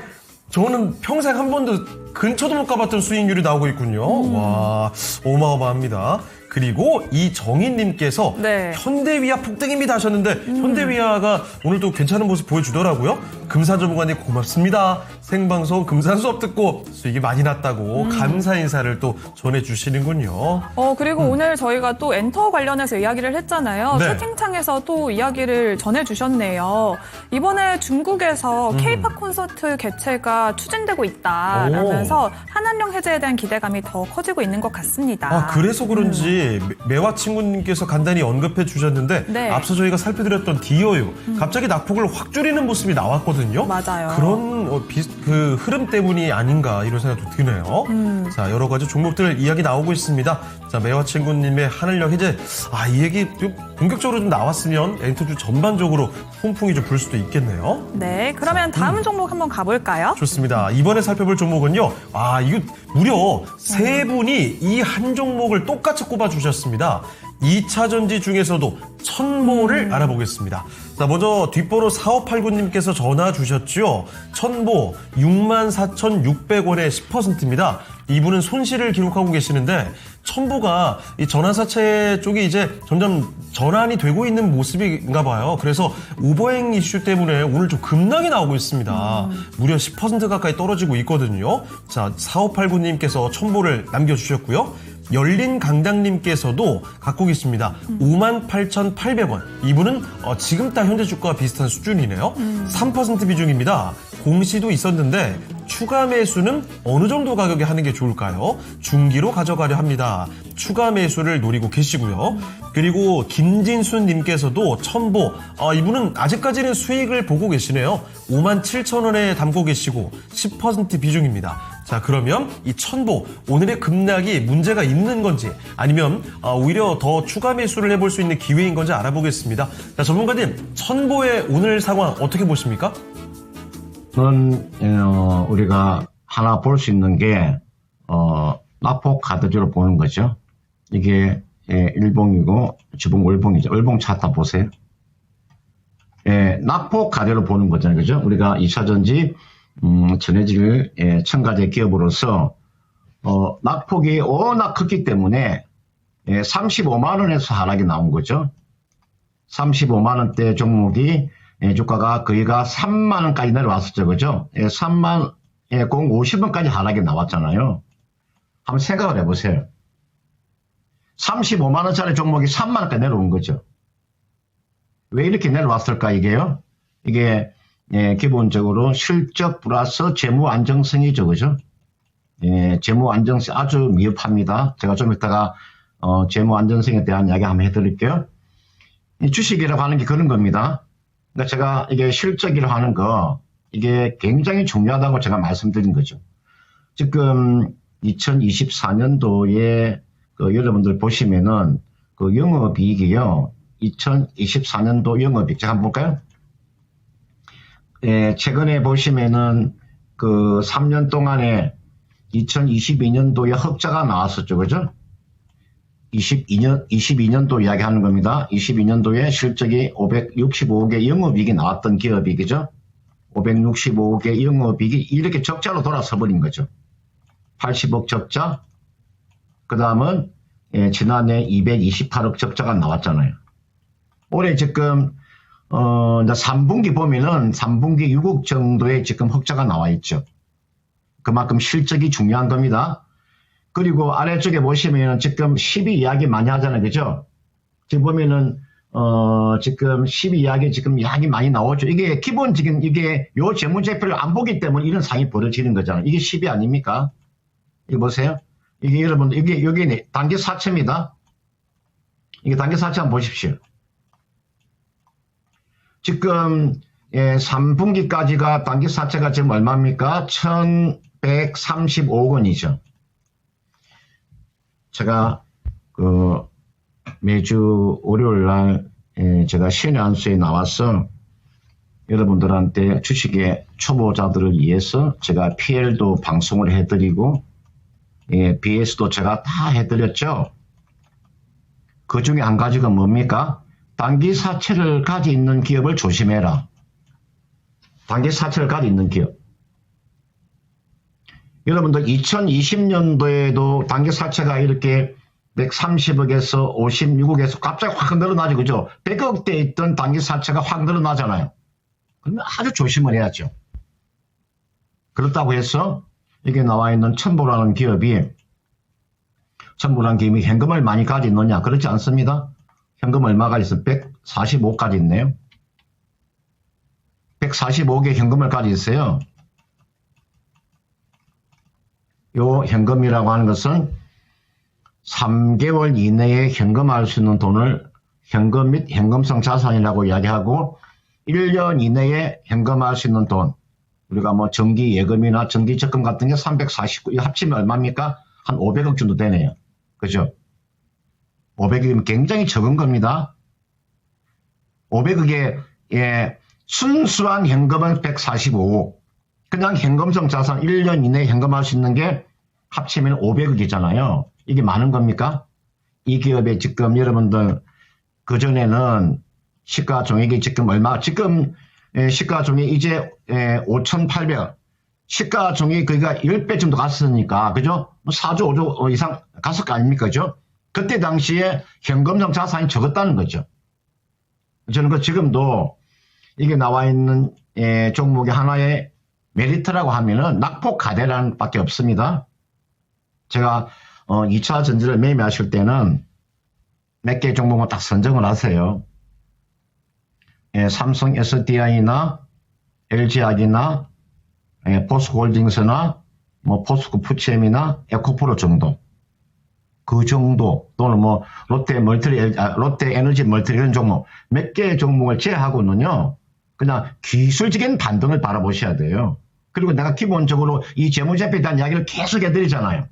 [SPEAKER 2] 저는 평생 한 번도 근처도 못 가봤던 수익률이 나오고 있군요. 와, 어마어마합니다. 그리고 이정희님께서
[SPEAKER 3] 네.
[SPEAKER 2] 현대위아 폭등입니다 하셨는데 현대위아가 오늘도 괜찮은 모습 보여주더라고요. 금산전문가님 고맙습니다. 생방송 금산 수업 듣고 수익이 많이 났다고 감사 인사를 또 전해주시는군요.
[SPEAKER 3] 그리고 오늘 저희가 또 엔터 관련해서 이야기를 했잖아요.
[SPEAKER 2] 네.
[SPEAKER 3] 채팅창에서 또 이야기를 전해주셨네요. 이번에 중국에서 K-팝 콘서트 개최가 추진되고 있다라면서 한한령 해제에 대한 기대감이 더 커지고 있는 것 같습니다.
[SPEAKER 2] 아, 그래서 그런지 매화 친구님께서 간단히 언급해 주셨는데
[SPEAKER 3] 네.
[SPEAKER 2] 앞서 저희가 살펴드렸던 디어유 갑자기 낙폭을 확 줄이는 모습이 나왔거든요.
[SPEAKER 3] 맞아요.
[SPEAKER 2] 그런 그 흐름 때문이 아닌가 이런 생각도 드네요. 자, 여러 가지 종목들 이야기 나오고 있습니다. 자, 매화 친구님의 하늘력 해제, 이 얘기 좀 본격적으로 좀 나왔으면 엔터주 전반적으로 훈풍이 좀 불 수도 있겠네요.
[SPEAKER 3] 네, 그러면 다음 종목 한번 가볼까요?
[SPEAKER 2] 좋습니다. 이번에 살펴볼 종목은요. 이거 무려 세 분이 이 한 종목을 똑같이 꼽아주셨습니다. 2차 전지 중에서도 천보를 알아보겠습니다. 자, 먼저 뒷번호 4589님께서 전화 주셨죠. 천보 64,600원에 10%입니다. 이분은 손실을 기록하고 계시는데 천보가 이 전환사채 쪽이 이제 점점 전환이 되고 있는 모습인가 봐요. 그래서 오버행 이슈 때문에 오늘 좀 급락이 나오고 있습니다. 무려 10% 가까이 떨어지고 있거든요. 자, 4589님께서 천보를 남겨주셨고요. 열린 강당님께서도 갖고 계십니다. 58,800원. 이분은 지금 딱 현재 주가와 비슷한 수준이네요. 3% 비중입니다. 공시도 있었는데 추가 매수는 어느 정도 가격에 하는 게 좋을까요? 중기로 가져가려 합니다. 추가 매수를 노리고 계시고요. 그리고 김진순님께서도 천보. 이분은 아직까지는 수익을 보고 계시네요. 57,000원에 담고 계시고 10% 비중입니다. 자, 그러면 이 천보 오늘의 급락이 문제가 있는 건지 아니면 오히려 더 추가 매수를 해볼 수 있는 기회인 건지 알아보겠습니다. 자, 전문가님, 천보의 오늘 상황 어떻게 보십니까?
[SPEAKER 5] 우리가 하나 볼 수 있는 게 낙폭 가드주로 보는 거죠. 이게 일봉이고 주봉 월봉이죠. 월봉 차트 보세요. 낙폭 가드로 보는 거잖아요. 그죠? 우리가 2차전지 전해질 첨가제 기업으로서 낙폭이 워낙 컸기 때문에 35만 원에서 하락이 나온 거죠. 35만 원대 종목이 주가가 거의가 3만 원까지 내려왔었죠. 그죠? 3만 50원까지 하락이 나왔잖아요. 한번 생각을 해보세요. 35만 원짜리 종목이 3만 원까지 내려온 거죠. 왜 이렇게 내려왔을까 이게요? 이게 기본적으로 실적 플러스 재무 안정성이죠. 그죠? 재무 안정성 아주 미흡합니다. 제가 좀 이따가 재무 안정성에 대한 이야기 한번 해드릴게요. 이 주식이라고 하는 게 그런 겁니다. 그러니까 제가 이게 실적이라고 하는 거 이게 굉장히 중요하다고 제가 말씀드린 거죠. 지금 2024년도에 여러분들 보시면은 그 영업이익이요. 2024년도 영업이익 제가 한번 볼까요? 최근에 보시면은 그 3년 동안에 2022년도에 흑자가 나왔었죠. 그죠? 22년도 이야기하는 겁니다. 22년도에 실적이 565억의 영업이익이 나왔던 기업이, 그죠? 565억의 영업이익이 이렇게 적자로 돌아서 버린 거죠. 80억 적자, 그 다음은 지난해 228억 적자가 나왔잖아요. 올해 지금 이제 3분기 보면은 3분기 6억 정도의 지금 흑자가 나와 있죠. 그만큼 실적이 중요한 겁니다. 그리고 아래쪽에 보시면 지금 12 이야기 많이 하잖아요. 그죠? 지금 보면은, 지금 12 이야기 지금 이야기 많이 나오죠. 이게 기본적인 이게 요 재무제표를 안 보기 때문에 이런 상황이 벌어지는 거잖아요. 이게 12 아닙니까? 이거 보세요. 이게 여러분들, 이게 여기 단기 사채입니다. 이게 단기 사채 한번 보십시오. 지금, 3분기까지가 단기 사채가 지금 얼마입니까? 1,135억 원이죠. 제가 매주 월요일 날 제가 신의 한 수에 나와서 여러분들한테 주식의 초보자들을 위해서 제가 PL도 방송을 해드리고 BS도 제가 다 해드렸죠. 그 중에 한 가지가 뭡니까? 단기 사채를 가지고 있는 기업을 조심해라. 단기 사채를 가지고 있는 기업. 여러분들 2020년도에도 단기 사채가 이렇게 130억에서 56억에서 갑자기 확 늘어나죠. 그죠? 100억대 있던 단기 사채가 확 늘어나잖아요. 그러면 아주 조심을 해야죠. 그렇다고 해서 여기 나와 있는 첨보라는 기업이 현금을 많이 가지고 있느냐? 그렇지 않습니다. 현금 얼마가 있어? 145까지 있네요. 145억의 현금을 가지고 있어요. 요 현금이라고 하는 것은 3개월 이내에 현금화할 수 있는 돈을 현금 및 현금성 자산이라고 이야기하고 1년 이내에 현금화할 수 있는 돈, 우리가 뭐 정기 예금이나 정기 적금 같은 게 349, 이거 합치면 얼마입니까? 한 500억 정도 되네요. 그죠? 500억이면 굉장히 적은 겁니다. 500억에 순수한 현금은 145억. 그냥 현금성 자산 1년 이내에 현금화할 수 있는 게 합치면 500억이잖아요. 이게 많은 겁니까? 이 기업에 지금 여러분들 그전에는 시가총액이 지금 얼마? 지금 시가총액 이제 5,800억. 시가총액이 그러니까 10배 정도 갔으니까 그죠? 뭐 4조 5조 이상 갔을 거 아닙니까? 그죠? 그때 당시에 현금성 자산이 적었다는 거죠. 저는 그 지금도 이게 나와 있는 종목의 하나의 메리트라고 하면은 낙폭과대라는 밖에 없습니다. 제가 2차 전지를 매매하실 때는 몇 개 종목을 딱 선정을 하세요. 삼성 SDI나 LG학이나 포스코홀딩스나 뭐 포스코 푸치엠이나 에코프로 정도. 그 정도 또는 뭐 롯데 에너지 멀티 이런 종목 몇 개의 종목을 제외하고는요. 그냥 기술적인 반등을 바라보셔야 돼요. 그리고 내가 기본적으로 이 재무제표에 대한 이야기를 계속 해드리잖아요.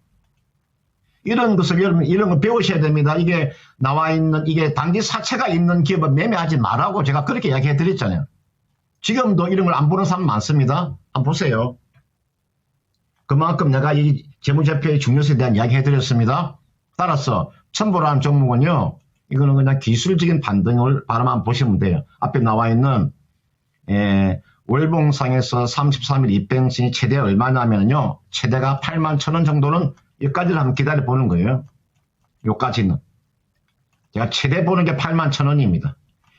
[SPEAKER 5] 이런 것을 여러분 이런 거 배우셔야 됩니다. 이게 나와 있는 이게 단기 사채가 있는 기업은 매매하지 말라고 제가 그렇게 이야기해 드렸잖아요. 지금도 이런 걸 안 보는 사람 많습니다. 한번 보세요. 그만큼 내가 이 재무제표의 중요성에 대한 이야기 해드렸습니다. 따라서 첨보라는 종목은요. 이거는 그냥 기술적인 반등을 바라만 보시면 돼요. 앞에 나와 있는 월봉상에서 33일 입병신이 최대 얼마냐면요. 최대가 81,000원 정도는 여기까지를 한번 기다려 보는 거예요. 여기까지는. 제가 최대 보는 게 81,000원입니다.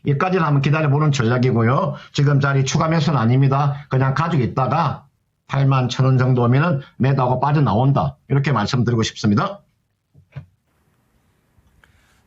[SPEAKER 5] 여기까지를 한번 기다려 보는 전략이고요. 지금 자리 추가 매수는 아닙니다. 그냥 가지고 있다가 81,000원 정도면은 매도하고 빠져나온다. 이렇게 말씀드리고 싶습니다.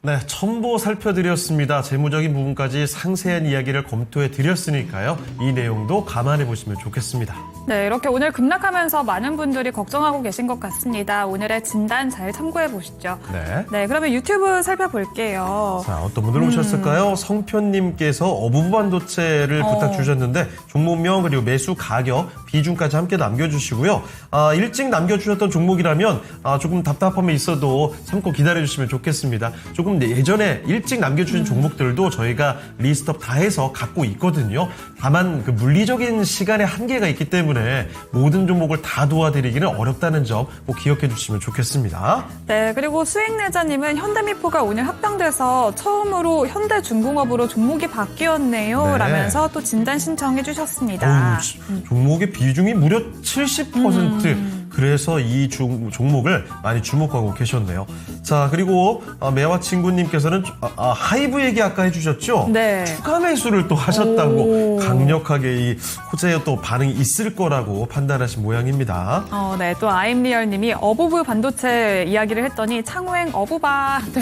[SPEAKER 2] 네, 첨보 살펴드렸습니다. 재무적인 부분까지 상세한 이야기를 검토해 드렸으니까요. 이 내용도 감안해 보시면 좋겠습니다.
[SPEAKER 3] 네, 이렇게 오늘 급락하면서 많은 분들이 걱정하고 계신 것 같습니다. 오늘의 진단 잘 참고해 보시죠.
[SPEAKER 2] 네.
[SPEAKER 3] 네, 그러면 유튜브 살펴볼게요.
[SPEAKER 2] 자, 어떤 분들 오셨을까요? 성표님께서 어부부 반도체를 부탁 주셨는데 종목명 그리고 매수 가격, 비중까지 함께 남겨주시고요. 일찍 남겨주셨던 종목이라면 조금 답답함이 있어도 참고 기다려주시면 좋겠습니다. 조금 예전에 일찍 남겨주신 종목들도 저희가 리스트업 다 해서 갖고 있거든요. 다만 그 물리적인 시간의 한계가 있기 때문에 모든 종목을 다 도와드리기는 어렵다는 점 꼭 기억해 주시면 좋겠습니다.
[SPEAKER 3] 네, 그리고 수익내자님은 현대미포가 오늘 합병돼서 처음으로 현대중공업으로 종목이 바뀌었네요.
[SPEAKER 2] 네.
[SPEAKER 3] 라면서 또 진단 신청해 주셨습니다.
[SPEAKER 2] 종목의 비중이 무려 70%. 그래서 이 종목을 많이 주목하고 계셨네요. 자, 그리고 매화 친구님께서는 하이브 얘기 아까 해주셨죠?
[SPEAKER 3] 네.
[SPEAKER 2] 추가 매수를 또 하셨다고 강력하게 이 호재에 또 반응이 있을 거라고 판단하신 모양입니다.
[SPEAKER 3] 네, 또 아임리얼님이 어부부 반도체 이야기를 했더니 창호행 어부바. 네.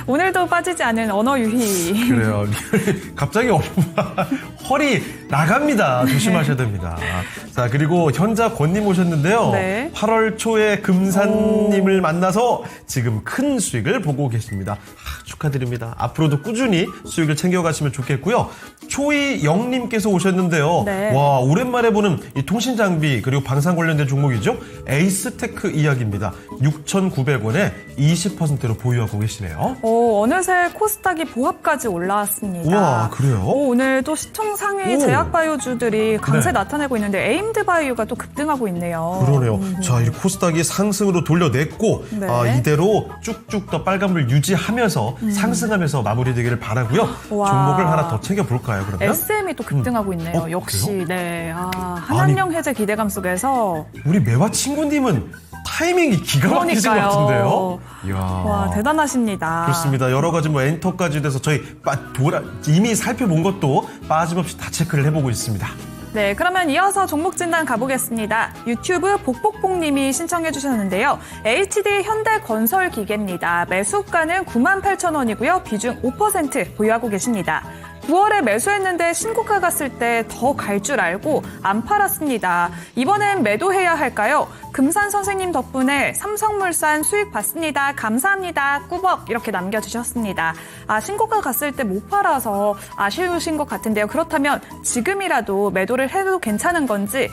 [SPEAKER 3] 오늘도 빠지지 않은 언어 유희.
[SPEAKER 2] 그래요. 갑자기 허리 나갑니다. 조심하셔야 됩니다. 자, 그리고 현자 권님 오셨는데요.
[SPEAKER 3] 네.
[SPEAKER 2] 8월 초에 금산님을 만나서 지금 큰 수익을 보고 계십니다. 축하드립니다. 앞으로도 꾸준히 수익을 챙겨가시면 좋겠고요. 초이영님께서 오셨는데요.
[SPEAKER 3] 네.
[SPEAKER 2] 와, 오랜만에 보는 이 통신 장비 그리고 방산 관련된 종목이죠. 에이스테크 이야기입니다. 6,900원에 20%로 보유하고 계시네요.
[SPEAKER 3] 어느새 코스닥이 보합까지 올라왔습니다.
[SPEAKER 2] 우와, 그래요?
[SPEAKER 3] 오늘도 시총 상위
[SPEAKER 2] 오.
[SPEAKER 3] 제약바이오주들이 강세
[SPEAKER 2] 네.
[SPEAKER 3] 나타내고 있는데 에임드바이오가 또 급등하고 있네요.
[SPEAKER 2] 그러네요. 자, 이 코스닥이 상승으로 돌려냈고
[SPEAKER 3] 네.
[SPEAKER 2] 이대로 쭉쭉 더 빨간불 유지하면서 상승하면서 마무리되기를 바라고요.
[SPEAKER 3] 와.
[SPEAKER 2] 종목을 하나 더 챙겨볼까요, 그러면?
[SPEAKER 3] SM이 또 급등하고 있네요.
[SPEAKER 2] 어,
[SPEAKER 3] 역시
[SPEAKER 2] 그래요?
[SPEAKER 3] 네. 한한령 해제 기대감 속에서
[SPEAKER 2] 우리 매화 친구님은 타이밍이 기가 막히신 것
[SPEAKER 3] 그러니까요.
[SPEAKER 2] 같은데요. 이야.
[SPEAKER 3] 와, 대단하십니다.
[SPEAKER 2] 그렇습니다. 여러 가지 뭐 엔터까지 돼서 저희 이미 살펴본 것도 빠짐없이 다 체크를 해보고 있습니다.
[SPEAKER 3] 네, 그러면 이어서 종목 진단 가보겠습니다. 유튜브 복복복님이 신청해 주셨는데요. HD 현대건설기계입니다. 매수가는 98,000원이고요. 비중 5% 보유하고 계십니다. 9월에 매수했는데 신고가 갔을 때 더 갈 줄 알고 안 팔았습니다. 이번엔 매도해야 할까요? 금산 선생님 덕분에 삼성물산 수익 봤습니다. 감사합니다. 꾸벅 이렇게 남겨주셨습니다. 신고가 갔을 때 못 팔아서 아쉬우신 것 같은데요. 그렇다면 지금이라도 매도를 해도 괜찮은 건지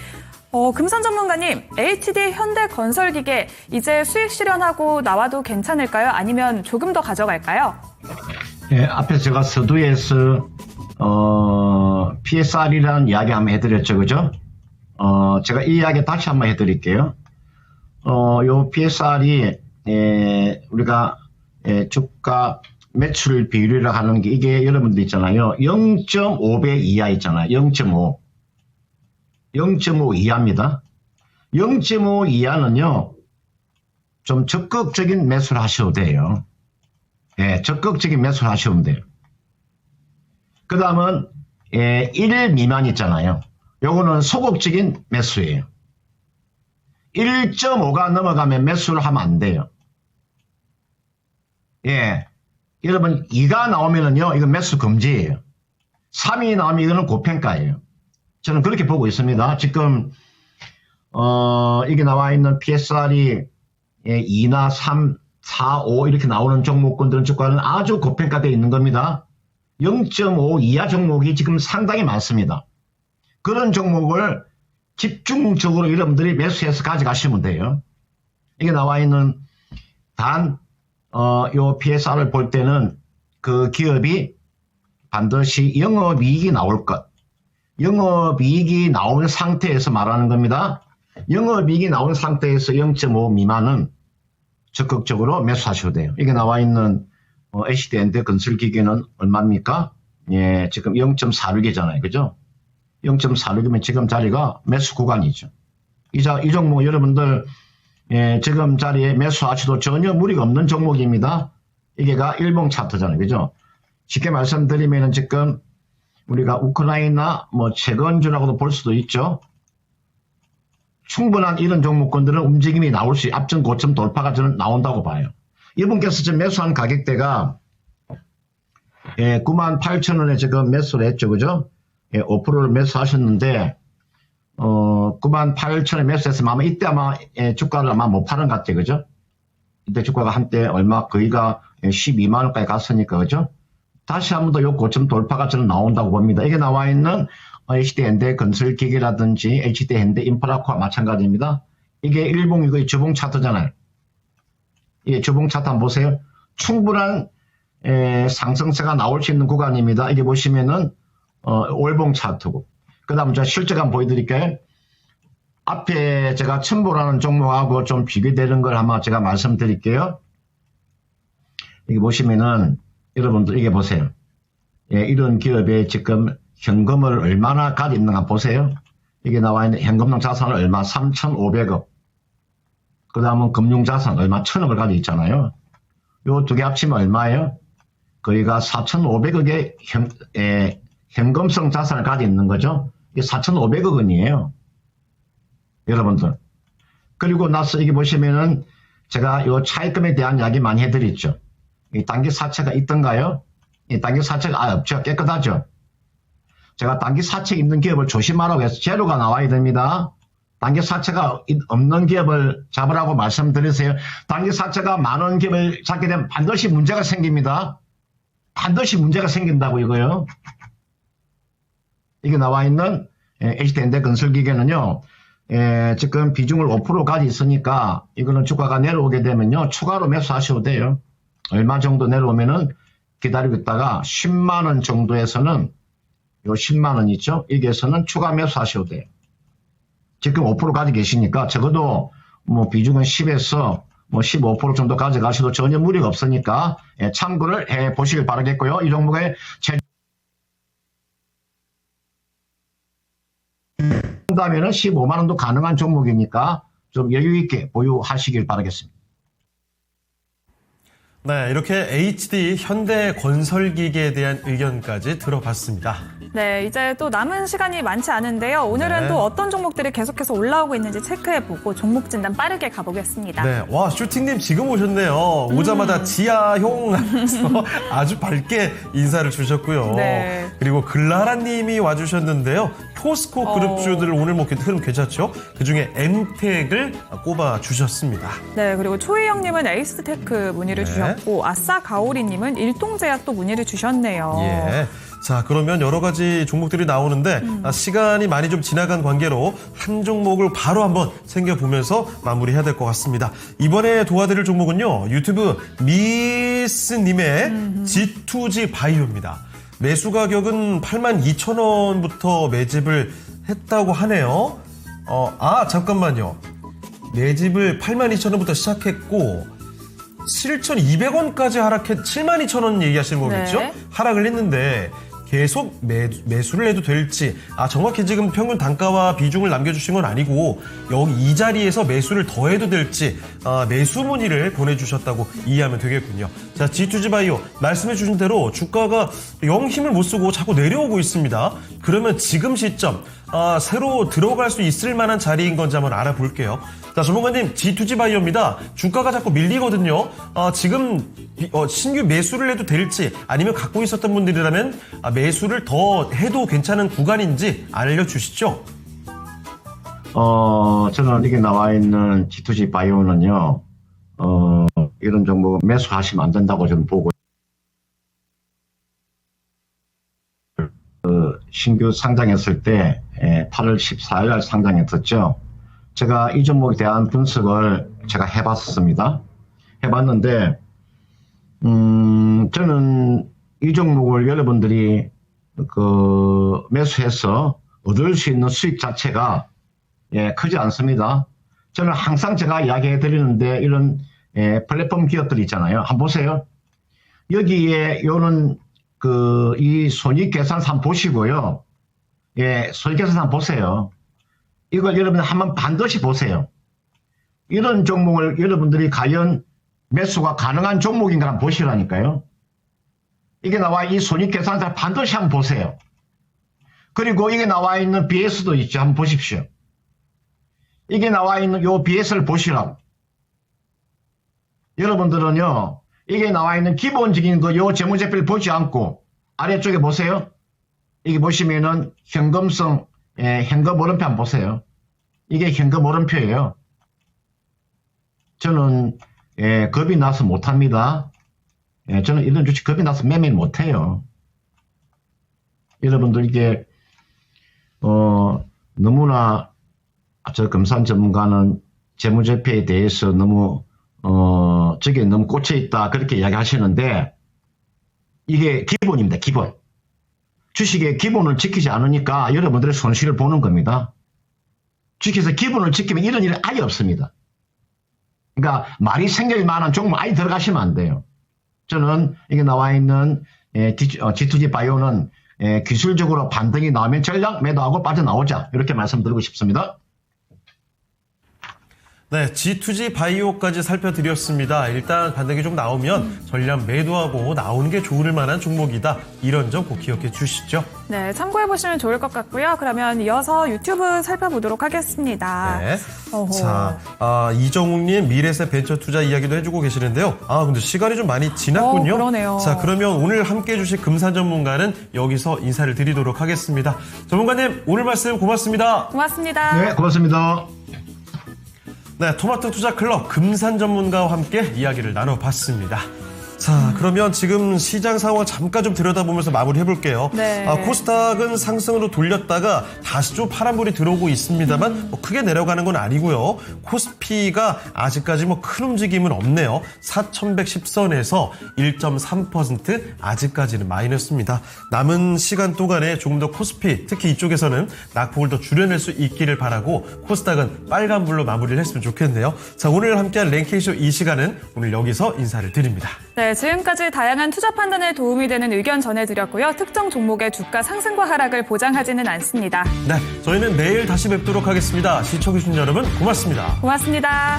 [SPEAKER 3] 금산 전문가님, HD 현대건설기계 이제 수익 실현하고 나와도 괜찮을까요? 아니면 조금 더 가져갈까요?
[SPEAKER 5] 예, 앞에 제가 서두에서 PSR이라는 이야기 한번 해드렸죠, 그죠? 제가 이 이야기 다시 한번 해드릴게요. 요 PSR이 우리가 주가 매출 비율이라 하는 게 이게 여러분들 있잖아요. 0.5배 이하 있잖아요. 0.5 이하입니다. 0.5 이하는요, 좀 적극적인 매수를 하셔도 돼요. 예, 적극적인 매수를 하시면 돼요. 그 다음은 1 미만 있잖아요. 요거는 소극적인 매수예요. 1.5가 넘어가면 매수를 하면 안 돼요. 예, 여러분 2가 나오면은요, 이건 매수 금지예요. 3이 나오면 이거는 고평가예요. 저는 그렇게 보고 있습니다. 지금 이게 나와 있는 PSR이 2나 3, 4, 5 이렇게 나오는 종목군들은 주가는 아주 고평가되어 있는 겁니다. 0.5 이하 종목이 지금 상당히 많습니다. 그런 종목을 집중적으로 여러분들이 매수해서 가져가시면 돼요. 이게 나와 있는 요 PSR을 볼 때는 그 기업이 반드시 영업이익이 나올 것. 영업이익이 나온 상태에서 말하는 겁니다. 영업이익이 나온 상태에서 0.5 미만은 적극적으로 매수하셔도 돼요. 이게 나와 있는 HD 현대건설기계는 얼마입니까? 예, 지금 0.46이잖아요. 그죠? 0.46이면 지금 자리가 매수 구간이죠. 이 종목 여러분들 지금 자리에 매수하셔도 전혀 무리가 없는 종목입니다. 이게가 일봉 차트잖아요. 그죠? 쉽게 말씀드리면 지금 우리가 우크라이나 재건주라고도 볼 수도 있죠. 충분한 이런 종목군들은 움직임이 나올 수, 앞전 고점 돌파가 저는 나온다고 봐요. 이분께서 지금 매수한 가격대가 98,000원에 지금 매수를 했죠. 그죠? 5%를 매수하셨는데 98,000원에 매수해서 아마 이때 아마 주가를 아마 못 파는 것 같아요. 그죠? 이때 주가가 한때 얼마 거의가 12만 원까지 갔으니까. 그죠? 다시 한 번 더 요 고점 돌파가 저는 나온다고 봅니다. 이게 나와 있는 HD 현대건설기계라든지 HD 현대인프라코와 마찬가지입니다. 이게 일봉이고 주봉 차트잖아요. 이 주봉 차트 한번 보세요. 충분한 상승세가 나올 수 있는 구간입니다. 이게 보시면은 월봉 차트고, 그 다음 제가 실적 한번 보여드릴게요. 앞에 제가 첨보라는 종목하고 좀 비교되는 걸 한번 제가 말씀드릴게요. 여기 보시면은 여러분들 이게 보세요. 이런 기업에 지금 현금을 얼마나 가지고 있는가 한번 보세요. 이게 나와 있는 현금성 자산을 얼마? 3,500억. 그 다음은 금융자산 얼마? 1,000억을 가지고 있잖아요. 요 두 개 합치면 얼마예요? 거기가 4,500억의 현금성 자산을 가지고 있는 거죠. 이게 4,500억 원이에요. 여러분들. 그리고 나서 이게 보시면은 제가 요 차입금에 대한 이야기 많이 해드렸죠. 이 단기 사채가 있던가요? 이 단기 사채가 없죠. 깨끗하죠. 제가 단기 사채 있는 기업을 조심하라고 해서 제로가 나와야 됩니다. 단기 사채가 없는 기업을 잡으라고 말씀드리세요. 단기 사채가 많은 기업을 잡게 되면 반드시 문제가 생깁니다. 반드시 문제가 생긴다고 이거요. 이게 나와 있는 HD현대건설기계는요. 지금 비중을 5%까지 있으니까 이거는 주가가 내려오게 되면요. 추가로 매수하셔도 돼요. 얼마 정도 내려오면은 기다리고 있다가 10만 원 정도에서는 요 10만 원 있죠? 여기에서는 추가 매수하셔도 돼요. 지금 5% 가지고 계시니까 적어도 뭐 비중은 10에서 뭐 15% 정도 가져가셔도 전혀 무리가 없으니까 참고를 해 보시길 바라겠고요. 이 종목의 한다면은 15만 원도 가능한 종목이니까 좀 여유 있게 보유하시길 바라겠습니다.
[SPEAKER 2] 네, 이렇게 HD 현대건설기계에 대한 의견까지 들어봤습니다.
[SPEAKER 3] 네, 이제 또 남은 시간이 많지 않은데요. 오늘은
[SPEAKER 2] 네.
[SPEAKER 3] 또 어떤 종목들이 계속해서 올라오고 있는지 체크해보고 종목 진단 빠르게 가보겠습니다.
[SPEAKER 2] 네, 와, 슈팅님 지금 오셨네요. 오자마자 지아용 하면서 아주 밝게 인사를 주셨고요.
[SPEAKER 3] 네.
[SPEAKER 2] 그리고 글라라님이 와주셨는데요. 포스코 그룹주들 오늘 뭐 흐름 괜찮죠? 그 중에 엠텍을 꼽아 주셨습니다.
[SPEAKER 3] 네, 그리고 초희영님은 에이스테크 문의를
[SPEAKER 2] 네.
[SPEAKER 3] 주셨고 아싸가오리님은 일동제약도 문의를 주셨네요.
[SPEAKER 2] 예. 자, 그러면 여러 가지 종목들이 나오는데 시간이 많이 좀 지나간 관계로 한 종목을 바로 한번 챙겨보면서 마무리해야 될 것 같습니다. 이번에 도와드릴 종목은요. 유튜브 미스님의 G2G 바이오입니다. 매수 가격은 82,000원부터 매집을 했다고 하네요. 잠깐만요. 매집을 82,000원부터 시작했고 7,200원까지 하락해 72,000원 얘기하시는 거겠죠?
[SPEAKER 3] 네.
[SPEAKER 2] 하락을 했는데 계속 매수를 해도 될지, 정확히 지금 평균 단가와 비중을 남겨주신 건 아니고 여기 이 자리에서 매수를 더 해도 될지 매수 문의를 보내주셨다고 이해하면 되겠군요. 자, G2G 바이오 말씀해 주신 대로 주가가 영 힘을 못 쓰고 자꾸 내려오고 있습니다. 그러면 지금 시점 새로 들어갈 수 있을 만한 자리인 건지 한번 알아볼게요. 자, 전문가님, G2G 바이오입니다. 주가가 자꾸 밀리거든요. 지금 신규 매수를 해도 될지 아니면 갖고 있었던 분들이라면 매수를 더 해도 괜찮은 구간인지 알려주시죠.
[SPEAKER 5] 저는 이게 나와 있는 G2G 바이오는요, 이런 종목 매수하시면 안 된다고 저는 보고, 신규 상장했을 때 8월 14일 날 상장했었죠. 제가 이 종목에 대한 분석을 제가 해봤습니다. 해봤는데, 저는 이 종목을 여러분들이 매수해서 얻을 수 있는 수익 자체가 크지 않습니다. 저는 항상 제가 이야기해 드리는데 이런 플랫폼 기업들 있잖아요. 한번 보세요. 여기에 요는 이 손익계산서 한번 보시고요. 손익계산서 한번 보세요. 이걸 여러분 한번 반드시 보세요. 이런 종목을 여러분들이 과연 매수가 가능한 종목인가 한번 보시라니까요. 이게 나와 이 손익계산서 반드시 한번 보세요. 그리고 이게 나와 있는 BS도 있죠. 한번 보십시오. 이게 나와 있는 요 BS를 보시라고. 여러분들은요, 이게 나와 있는 기본적인 요 재무제표를 보지 않고 아래쪽에 보세요. 이게 보시면은 현금성, 현금 오름표 한번 보세요. 이게 현금 오름표예요. 저는 겁이 나서 못합니다. 저는 이런 주식 겁이 나서 매매를 못해요. 여러분들 이게 너무나 저 금산 전문가는 재무제표에 대해서 너무 저게 너무 꽂혀있다 그렇게 이야기하시는데 이게 기본입니다. 기본. 주식의 기본을 지키지 않으니까 여러분들의 손실을 보는 겁니다. 주식에서 기본을 지키면 이런 일이 아예 없습니다. 그러니까 말이 생길 만한 종목 아예 들어가시면 안 돼요. 저는 이게 나와 있는 G2G 바이오는 기술적으로 반등이 나오면 전량 매도하고 빠져나오자 이렇게 말씀드리고 싶습니다.
[SPEAKER 2] 네, G2G 바이오까지 살펴드렸습니다. 일단 반등이 좀 나오면 전량 매도하고 나오는 게 좋을 만한 종목이다. 이런 점 꼭 기억해 주시죠.
[SPEAKER 3] 네, 참고해보시면 좋을 것 같고요. 그러면 이어서 유튜브 살펴보도록 하겠습니다.
[SPEAKER 2] 네.
[SPEAKER 3] 어허.
[SPEAKER 2] 자, 이정욱님 미래세 벤처 투자 이야기도 해주고 계시는데요. 근데 시간이 좀 많이 지났군요.
[SPEAKER 3] 그러네요.
[SPEAKER 2] 자, 그러면 오늘 함께 해주실 금산 전문가는 여기서 인사를 드리도록 하겠습니다. 전문가님, 오늘 말씀 고맙습니다.
[SPEAKER 3] 고맙습니다.
[SPEAKER 5] 네, 고맙습니다.
[SPEAKER 2] 네, 토마토 투자 클럽 금산 전문가와 함께 이야기를 나눠봤습니다. 자, 그러면 지금 시장 상황 잠깐 좀 들여다보면서 마무리 해볼게요.
[SPEAKER 3] 네.
[SPEAKER 2] 코스닥은 상승으로 돌렸다가 다시 좀 파란불이 들어오고 있습니다만 크게 내려가는 건 아니고요. 코스피가 아직까지 큰 움직임은 없네요. 4,110선에서 1.3% 아직까지는 마이너스입니다. 남은 시간 동안에 조금 더 코스피, 특히 이쪽에서는 낙폭을 더 줄여낼 수 있기를 바라고 코스닥은 빨간불로 마무리를 했으면 좋겠네요. 자, 오늘 함께한 랭킹쇼 이 시간은 오늘 여기서 인사를 드립니다.
[SPEAKER 3] 네, 지금까지 다양한 투자 판단에 도움이 되는 의견 전해드렸고요. 특정 종목의 주가 상승과 하락을 보장하지는 않습니다.
[SPEAKER 2] 네, 저희는 내일 다시 뵙도록 하겠습니다. 시청해주신 여러분 고맙습니다.
[SPEAKER 3] 고맙습니다.